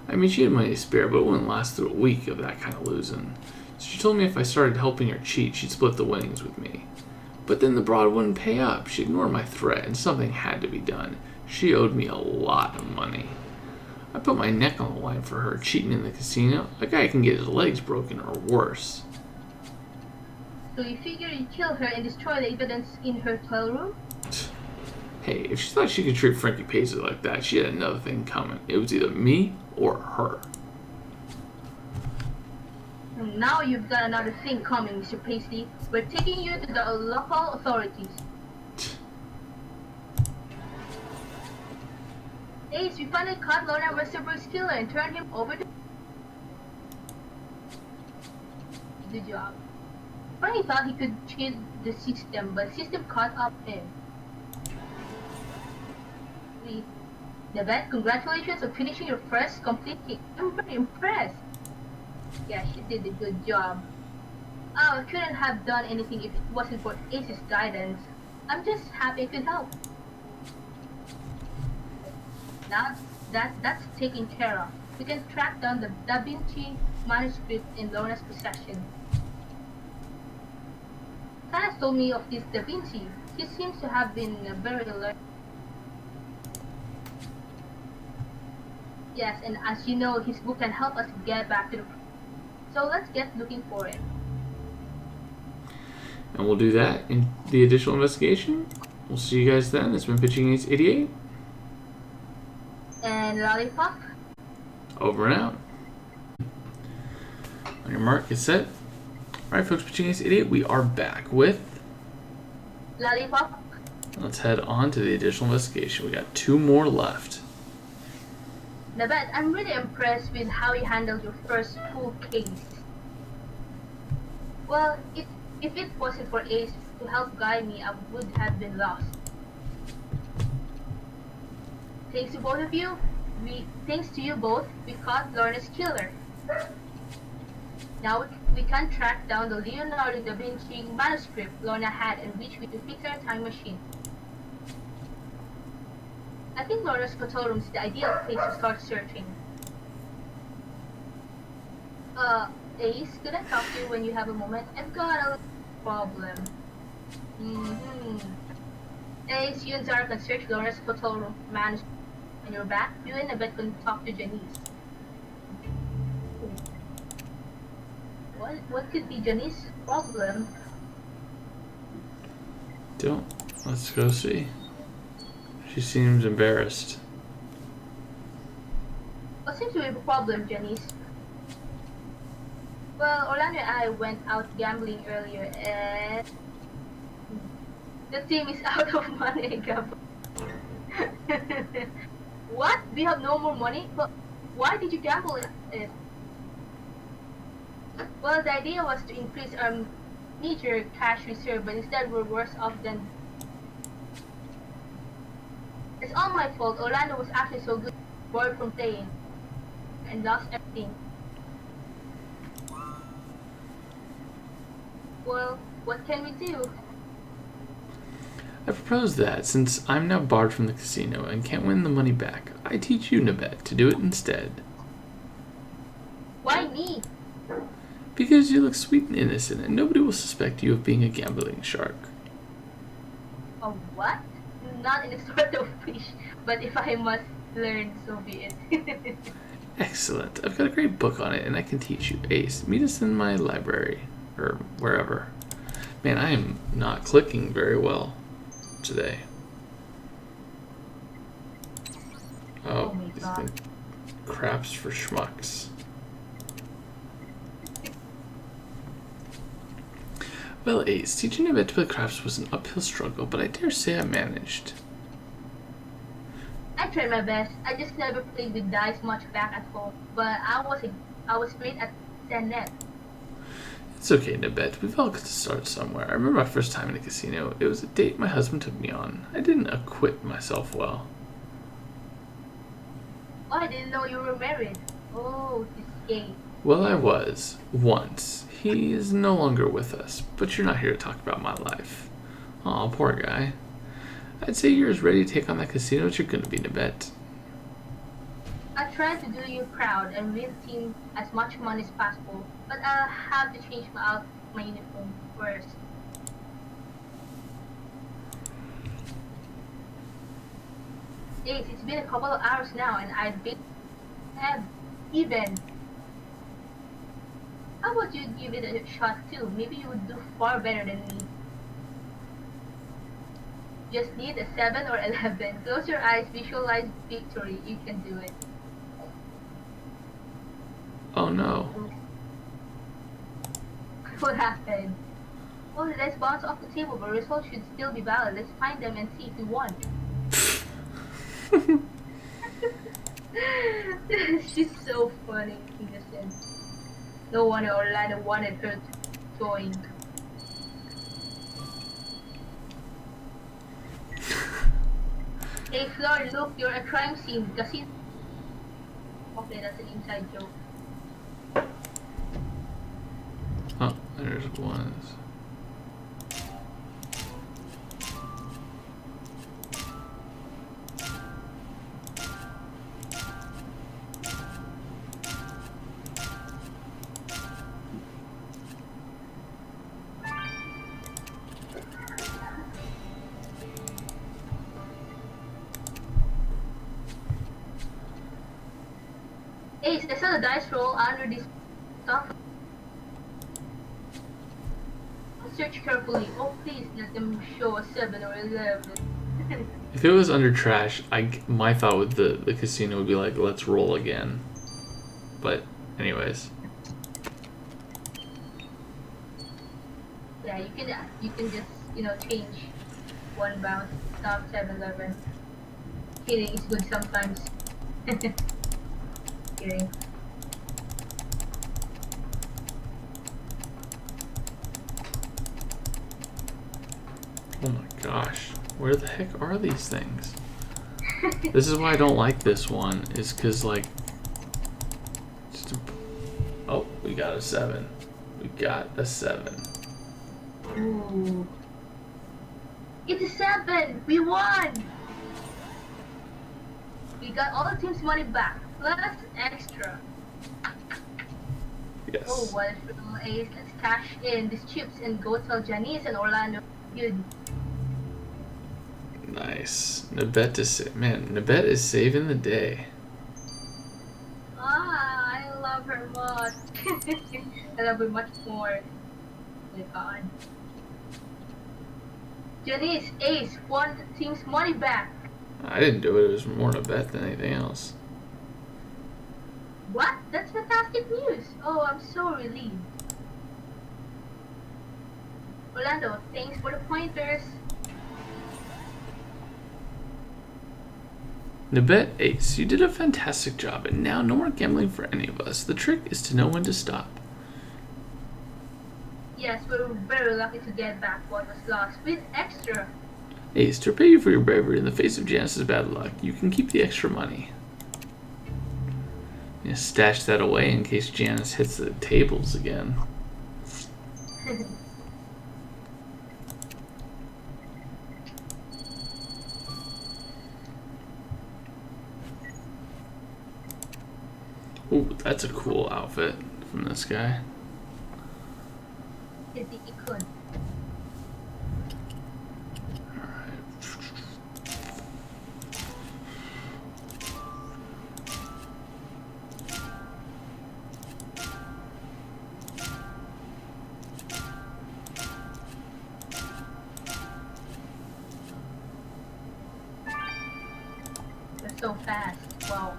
I mean, she had money to spare, but it wouldn't last through a week of that kind of losing. So she told me if I started helping her cheat, she'd split the winnings with me. But then the broad wouldn't pay up. She ignored my threat, and something had to be done. She owed me a lot of money. I put my neck on the line for her cheating in the casino. A guy can get his legs broken or worse. So you figure you'd kill her and destroy the evidence in her hotel room? Hey, if she thought she could treat Frankie Paisley like that, she had another thing coming. It was either me or her. And now you've got another thing coming, Mr. Paisley. We're taking you to the local authorities. Ace, we finally caught Lorna Westerberg's killer and turned him over to... Good job. Frankie thought he could cheat the system, but the system caught up him. Navette, congratulations on finishing your first complete kick. I'm very impressed. Yeah, she did a good job. Oh, I couldn't have done anything if it wasn't for Ace's guidance. I'm just happy I could help. Now that's taken care of. We can track down the Da Vinci manuscript in Lorna's possession. Kaz told me of this Da Vinci. He seems to have been very alert. Yes, and as you know, his book can help us get back to the... So let's get looking for it. And we'll do that in the additional investigation. We'll see you guys then. It's been Pitching Ace 88. And Lollipop? Over and out. On your mark, get set. Alright folks, Pitching Ace 88, we are back with... Lollipop? Let's head on to the additional investigation. We got 2 more left. Navette, I'm really impressed with how you handled your first full case. Well, if it wasn't for Ace to help guide me, I would have been lost. Thanks to both of you, thanks to you both, we caught Lorna's killer. Now we can track down the Leonardo da Vinci manuscript Lorna had and which we could fix our time machine. I think Lorna's hotel room is the ideal place to start searching. Ace, could I talk to you when you have a moment? I've got a problem. Ace, you and Zara can search Lorna's hotel room manuscript. When you're back, you and Navette can talk to Janice. What could be Janice's problem? Let's go see. She seems embarrassed. What seems to be the problem, Janice? Well, Orlando and I went out gambling earlier and... the team is out of money, Gab. What? We have no more money? But why did you gamble it? Well, the idea was to increase our need your cash reserve, but instead we're worse off than. It's all my fault. Orlando was actually so good, bored from playing, and lost everything. Well, what can we do? I propose that, since I'm now barred from the casino and can't win the money back, I teach you, Nabet, to do it instead. Why me? Because you look sweet and innocent, and nobody will suspect you of being a gambling shark. A what? Not in a sort of fish, but if I must learn, so be it. Excellent. I've got a great book on it, and I can teach you. Ace, meet us in my library, or wherever. Man, I am not clicking very well today. Oh, my these God. things, craps for schmucks. Well, Ace, teaching Nabet to play craps was an uphill struggle, but I dare say I managed. I tried my best. I just never played with dice much back at home, but I was great at Senet. It's okay, Nabet. We've all got to start somewhere. I remember my first time in a casino. It was a date my husband took me on. I didn't acquit myself well. Oh, I didn't know you were married. Oh, he's gay. Well, I was. Once. He is no longer with us, but you're not here to talk about my life. Aw, poor guy. I'd say you're as ready to take on that casino as you're gonna be, Nabet. I tried to do you proud and win team as much money as possible, but I'll have to change my uniform first. Ace, it's been a couple of hours now and I've been have even. How about you give it a shot too? Maybe you would do far better than me. Just need a 7 or 11. Close your eyes, visualize victory. You can do it. Oh no. What happened? Oh, the dice bounced off the table, but results should still be valid. Let's find them and see if we won. She's so funny, innocent. No wonder Orlando wanted her to join. Hey Flor, look, you're a crime scene. Kasi... Okay, that's an inside joke. Oh, there's ones. Ace, I saw the dice roll under this stuff. Search carefully. Oh, please let them show a 7 or 11. If it was under trash, my thought with the casino would be like, let's roll again. But, anyways. Yeah, you can just change one bounce, stop 7, 11. Kidding is good sometimes. Kidding. Oh my gosh. Where the heck are these things? This is why I don't like this one, is because, like... Oh, we got a 7. We got a 7. Ooh. It's a 7! We won! We got all the team's money back, plus extra. Yes. Oh, what a little Ace. Let's cash in these chips and go tell Janice and Orlando. Good. Nice. Nabet Nabet is saving the day. Ah, I love her much. I love her much more. Oh my god. Janice, Ace, won the team's money back. I didn't do it. It was more Nabet than anything else. What? That's fantastic news. Oh, I'm so relieved. Orlando, thanks for the pointers. Nabet, Ace, you did a fantastic job, and now no more gambling for any of us. The trick is to know when to stop. Yes, we're very lucky to get back what was lost with extra. Ace, to repay you for your bravery in the face of Janice's bad luck, you can keep the extra money. You stash that away in case Janice hits the tables again. Ooh, that's a cool outfit from this guy. Is the ikon. They're so fast. Wow.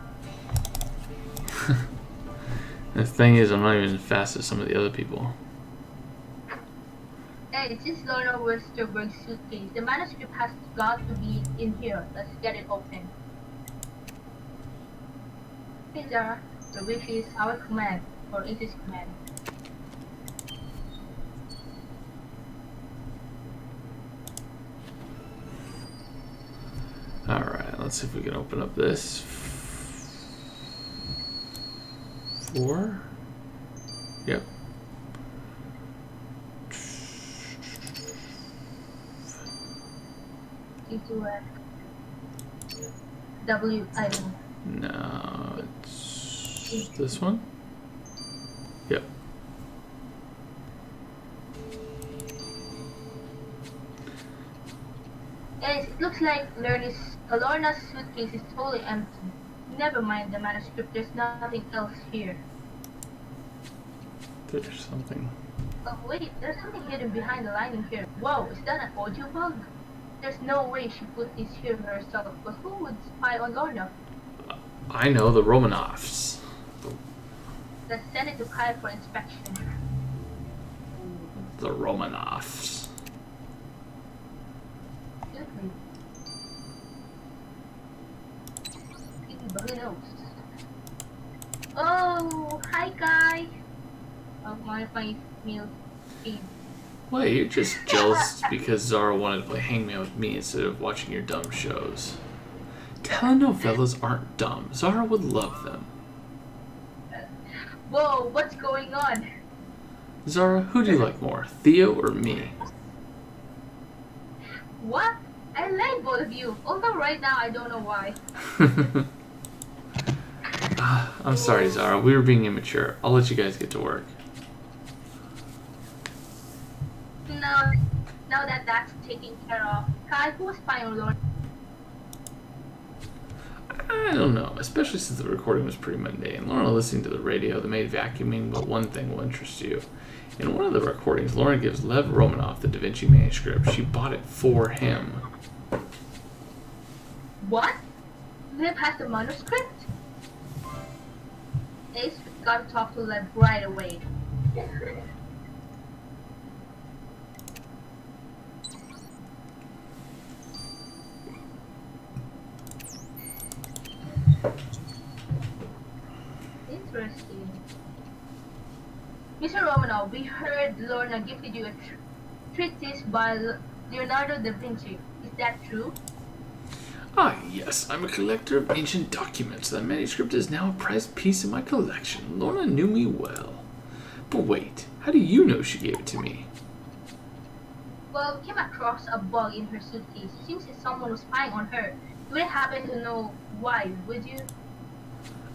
The thing is, I'm not even as fast as some of the other people. Hey, this is Lorna Westerberg's suitcase. The manuscript has got to be in here. Let's get it open. Hey Zara, the wish is our command, or it is command. Alright, let's see if we can open up this. 4? Yep. Into a W, I mean. No, it's this one? Yep. Yes, it looks like Lorna's suitcase is totally empty. Never mind the manuscript, there's nothing else here. There's something. Oh wait, there's something hidden behind the lining here. Whoa, is that an audio bug? There's no way she put this here herself, but who would spy on Lorna? I know, the Romanovs. Let's send it to Kai for inspection. The Romanovs. Absolutely. Who knows? Oh, hi Kai! Oh, my meal feed. Wait, you're just jealous because Zara wanted to play Hangman with me instead of watching your dumb shows. Telenovelas aren't dumb. Zara would love them. Whoa, what's going on? Zara, who do you like more, Theo or me? What? I like both of you, although right now I don't know why. I'm sorry, Zara. We were being immature. I'll let you guys get to work. Now that that's taken care of, Kai, who was spying on Lorna? I don't know, especially since the recording was pretty mundane. Lorna listening to the radio, the maid vacuuming, but one thing will interest you. In one of the recordings, Lorna gives Lev Romanov the Da Vinci manuscript. She bought it for him. What? Lev has the manuscript? Ace, we gotta talk to Lev right away. Interesting. Mr. Romanov, we heard Lorna gifted you a treatise by Leonardo da Vinci. Is that true? Ah, yes, I'm a collector of ancient documents. That manuscript is now a prized piece in my collection. Lorna knew me well. But wait, how do you know she gave it to me? Well, we came across a bug in her suitcase. Seems that someone was spying on her. You would happen to know why, would you?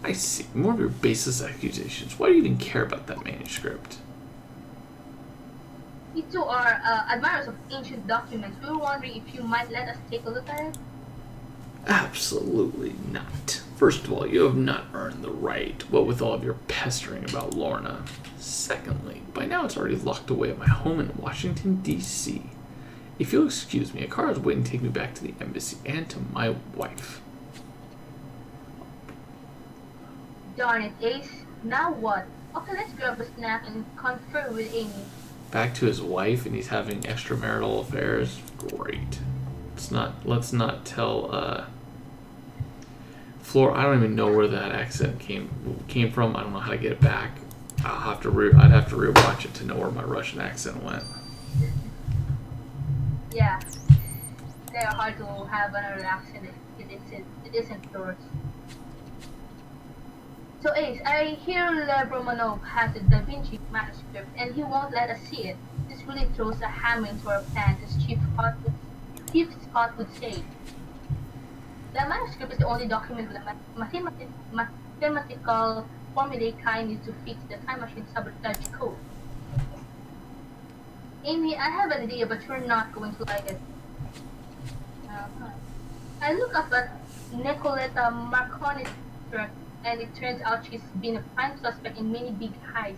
I see. More of your baseless accusations. Why do you even care about that manuscript? We two are admirers of ancient documents. We were wondering if you might let us take a look at it. Absolutely not. First of all, you have not earned the right, what with all of your pestering about Lorna. Secondly, by now it's already locked away at my home in Washington, D.C. If you'll excuse me, a car is waiting to take me back to the embassy and to my wife. Darn it, Ace. Now what? Okay, let's grab a snack and confer with Amy. Back to his wife and he's having extramarital affairs? Great. Let's not tell, Flora, I don't even know where that accent came from. I don't know how to get it back. I'd have to rewatch it to know where my Russian accent went. Yeah, they are hard to have another accent if it isn't yours. So Ace, I hear Lev Romanov has a Da Vinci manuscript and he won't let us see it. This really throws a hammer into our plans, as Chief Scott would say. The manuscript is the only document with a mathematical formulae kind used to fix the time machine sabotage code. Amy, I have an idea, but you're not going to like it. Uh-huh. I look up at Nicoletta Marconi's truck, and it turns out she's been a prime suspect in many big heists.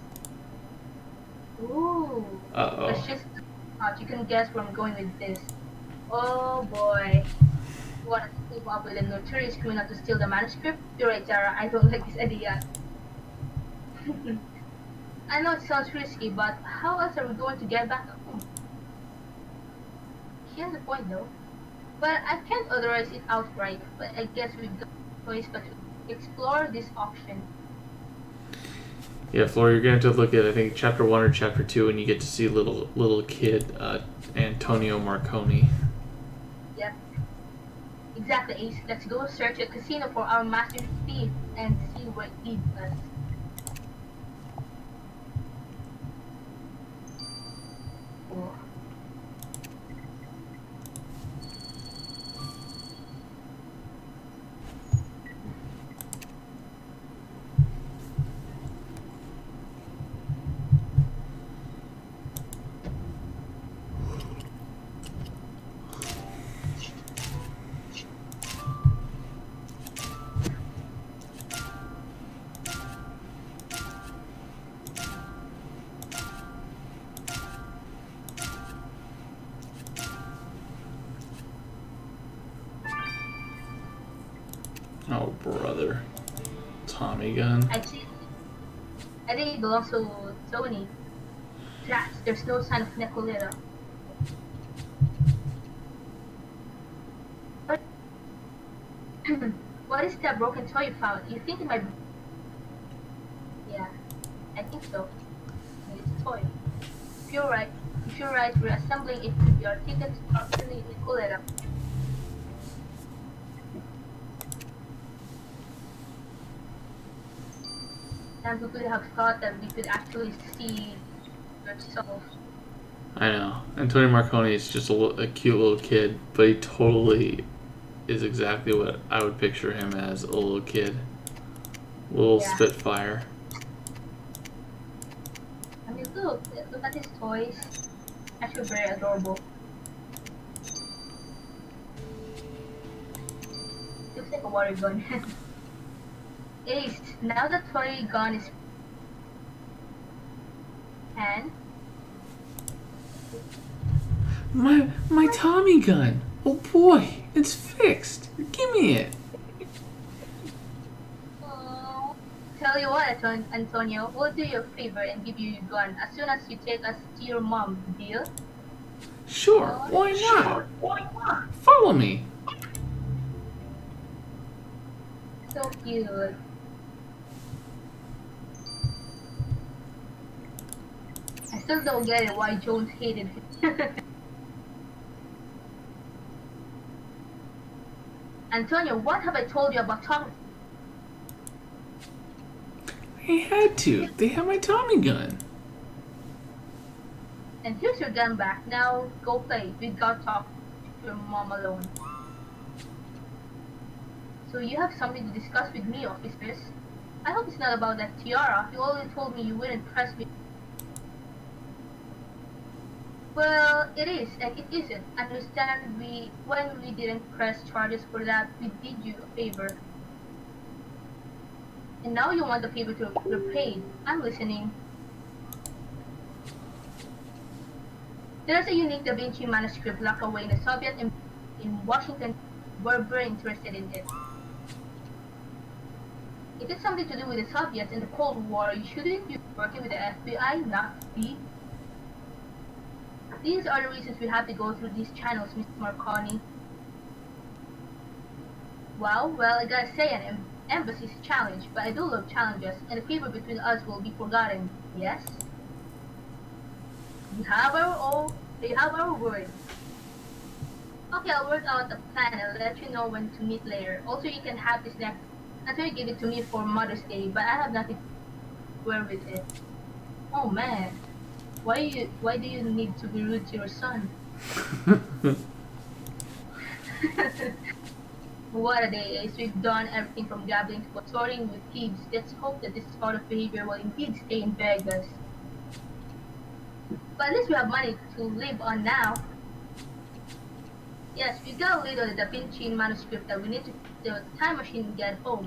Ooh. Let's Uh-oh. just you can guess where I'm going with this. Oh boy. You want to team up with a notorious criminal to steal the manuscript? You're right, Zara. I don't like this idea. I know it sounds risky, but how else are we going to get back home? She has a point, though. But I can't authorize it outright, but I guess we've got no choice but to explore this option. Yeah, Flora, you're going to have to look at, I think, Chapter 1 or Chapter 2, and you get to see little kid Antonio Marconi. Yep. Exactly, Ace. Let's go search a casino for our master thief and see where it leads us. Oh. Oh, brother. Tommy gun. I think it belongs to Tony. Rats, there's no sign of Nicoletta. What, what is that broken toy you found? You think it might be... Yeah, I think so. It's a toy. If you're right, we're assembling it to be our ticket to obtain Nicoletta. And we could have thought that we could actually see yourself. I know. Antonio Marconi is just a cute little kid, but he totally is exactly what I would picture him as, a little kid. Little Yeah. Spitfire. I mean, look at his toys. Actually very adorable. Looks like a water gun. Ace, now that toy gun is... And... My Tommy gun. Oh boy, it's fixed. Give me it. Oh. Tell you what, Antonio, we'll do you a favor and give you your gun as soon as you take us to your mom, deal? Sure, why not? Follow me. So cute. I still don't get it why Jones hated him. Antonio, what have I told you about Tom? I had to. They have my Tommy gun. And here's your gun back. Now go play. We got to talk to your mom alone. So you have something to discuss with me, officers. I hope it's not about that tiara. You already told me you wouldn't press me. Well, it is, and it isn't. Understand when we didn't press charges for that, we did you a favor. And now you want the favor to be repaid. I'm listening. There's a unique Da Vinci manuscript locked away in the Soviet in Washington. We're very interested in it. If it's something to do with the Soviets and the Cold War, you shouldn't be working with the FBI, not the... These are the reasons we have to go through these channels, Mr. Marconi. Wow, well, I gotta say, embassy's challenge, but I do love challenges, and the favor between us will be forgotten. Yes? You have our word. Okay, I'll work out the plan and let you know when to meet later. Also, you can have this next until you give it to me for Mother's Day, but I have nothing to wear with it. Oh man, why do you need to be rude to your son? What a day, Ace. We've done everything from gambling to sorting with kids. Let's hope that this sort of behavior will indeed stay in Vegas. But at least we have money to live on now. Yes, we got a little Da Vinci manuscript that we need to the time machine and get home.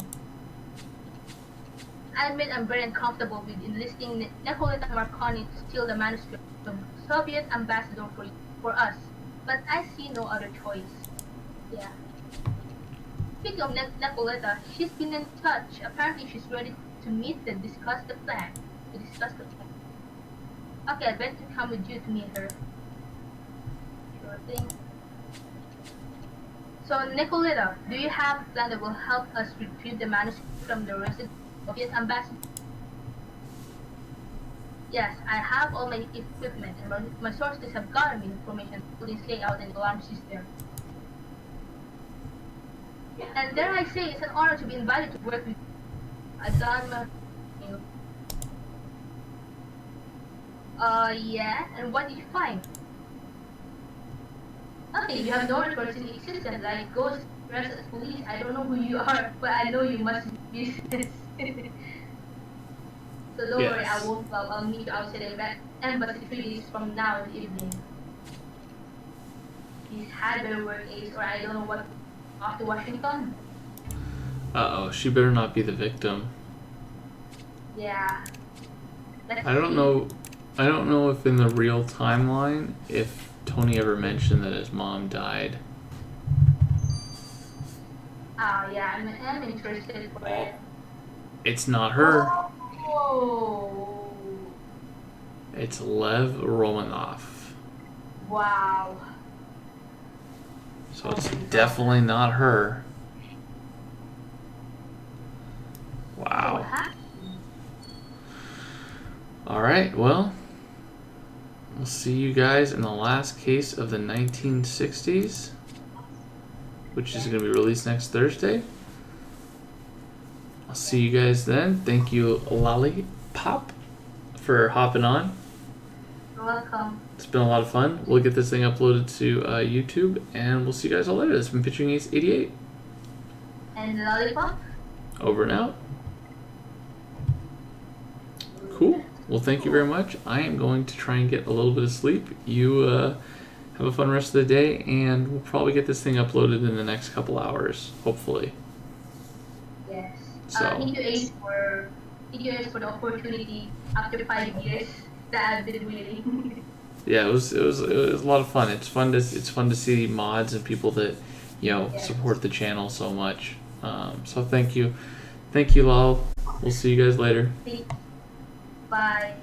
I admit I'm very uncomfortable with enlisting Nicoletta Marconi to steal the manuscript from Soviet ambassador for us, but I see no other choice. Yeah. Speaking of Nicoletta, she's been in touch. Apparently she's ready to meet and discuss the plan. Okay, I better come with you to meet her. Sure thing. So, Nicoletta, do you have a plan that will help us retrieve the manuscript from the resident Soviet ambassador? Yes, I have all my equipment, and my sources have gotten me information including its layout and alarm system. And dare I say, it's an honor to be invited to work with you. I've done my... Yeah, and what did you find? Okay, you have no records in existence, like ghosts dressed as police. I don't know who you are, but I know you must be business. So don't worry, I won't love. I'll meet you outside the embassy 3 days from now in the evening. He's had better work, Ace, or I don't know what. Off to Washington. Uh-oh, she better not be the victim. Yeah. I don't know if in the real timeline if Tony ever mentioned that his mom died. Yeah, I'm interested for it. It's not her. Oh. It's Lev Romanov. Wow. So it's definitely not her. Wow. Alright, well, we'll see you guys in the last case of the 1960s, which is going to be released next Thursday. I'll see you guys then. Thank you, Lollipop, for hopping on. You're welcome. It's been a lot of fun. We'll get this thing uploaded to YouTube, and we'll see you guys all later. This has been Pitching Ace 88. And Lollipop? Over and out. Cool. Well, thank you very much. I am going to try and get a little bit of sleep. You have a fun rest of the day, and we'll probably get this thing uploaded in the next couple hours, hopefully. Yes. So. Thank you, Ace, for the opportunity after 5 years that I've been waiting. Yeah, it was a lot of fun. It's fun to see mods and people that support the channel so much. So thank you, Lal. We'll see you guys later. Bye.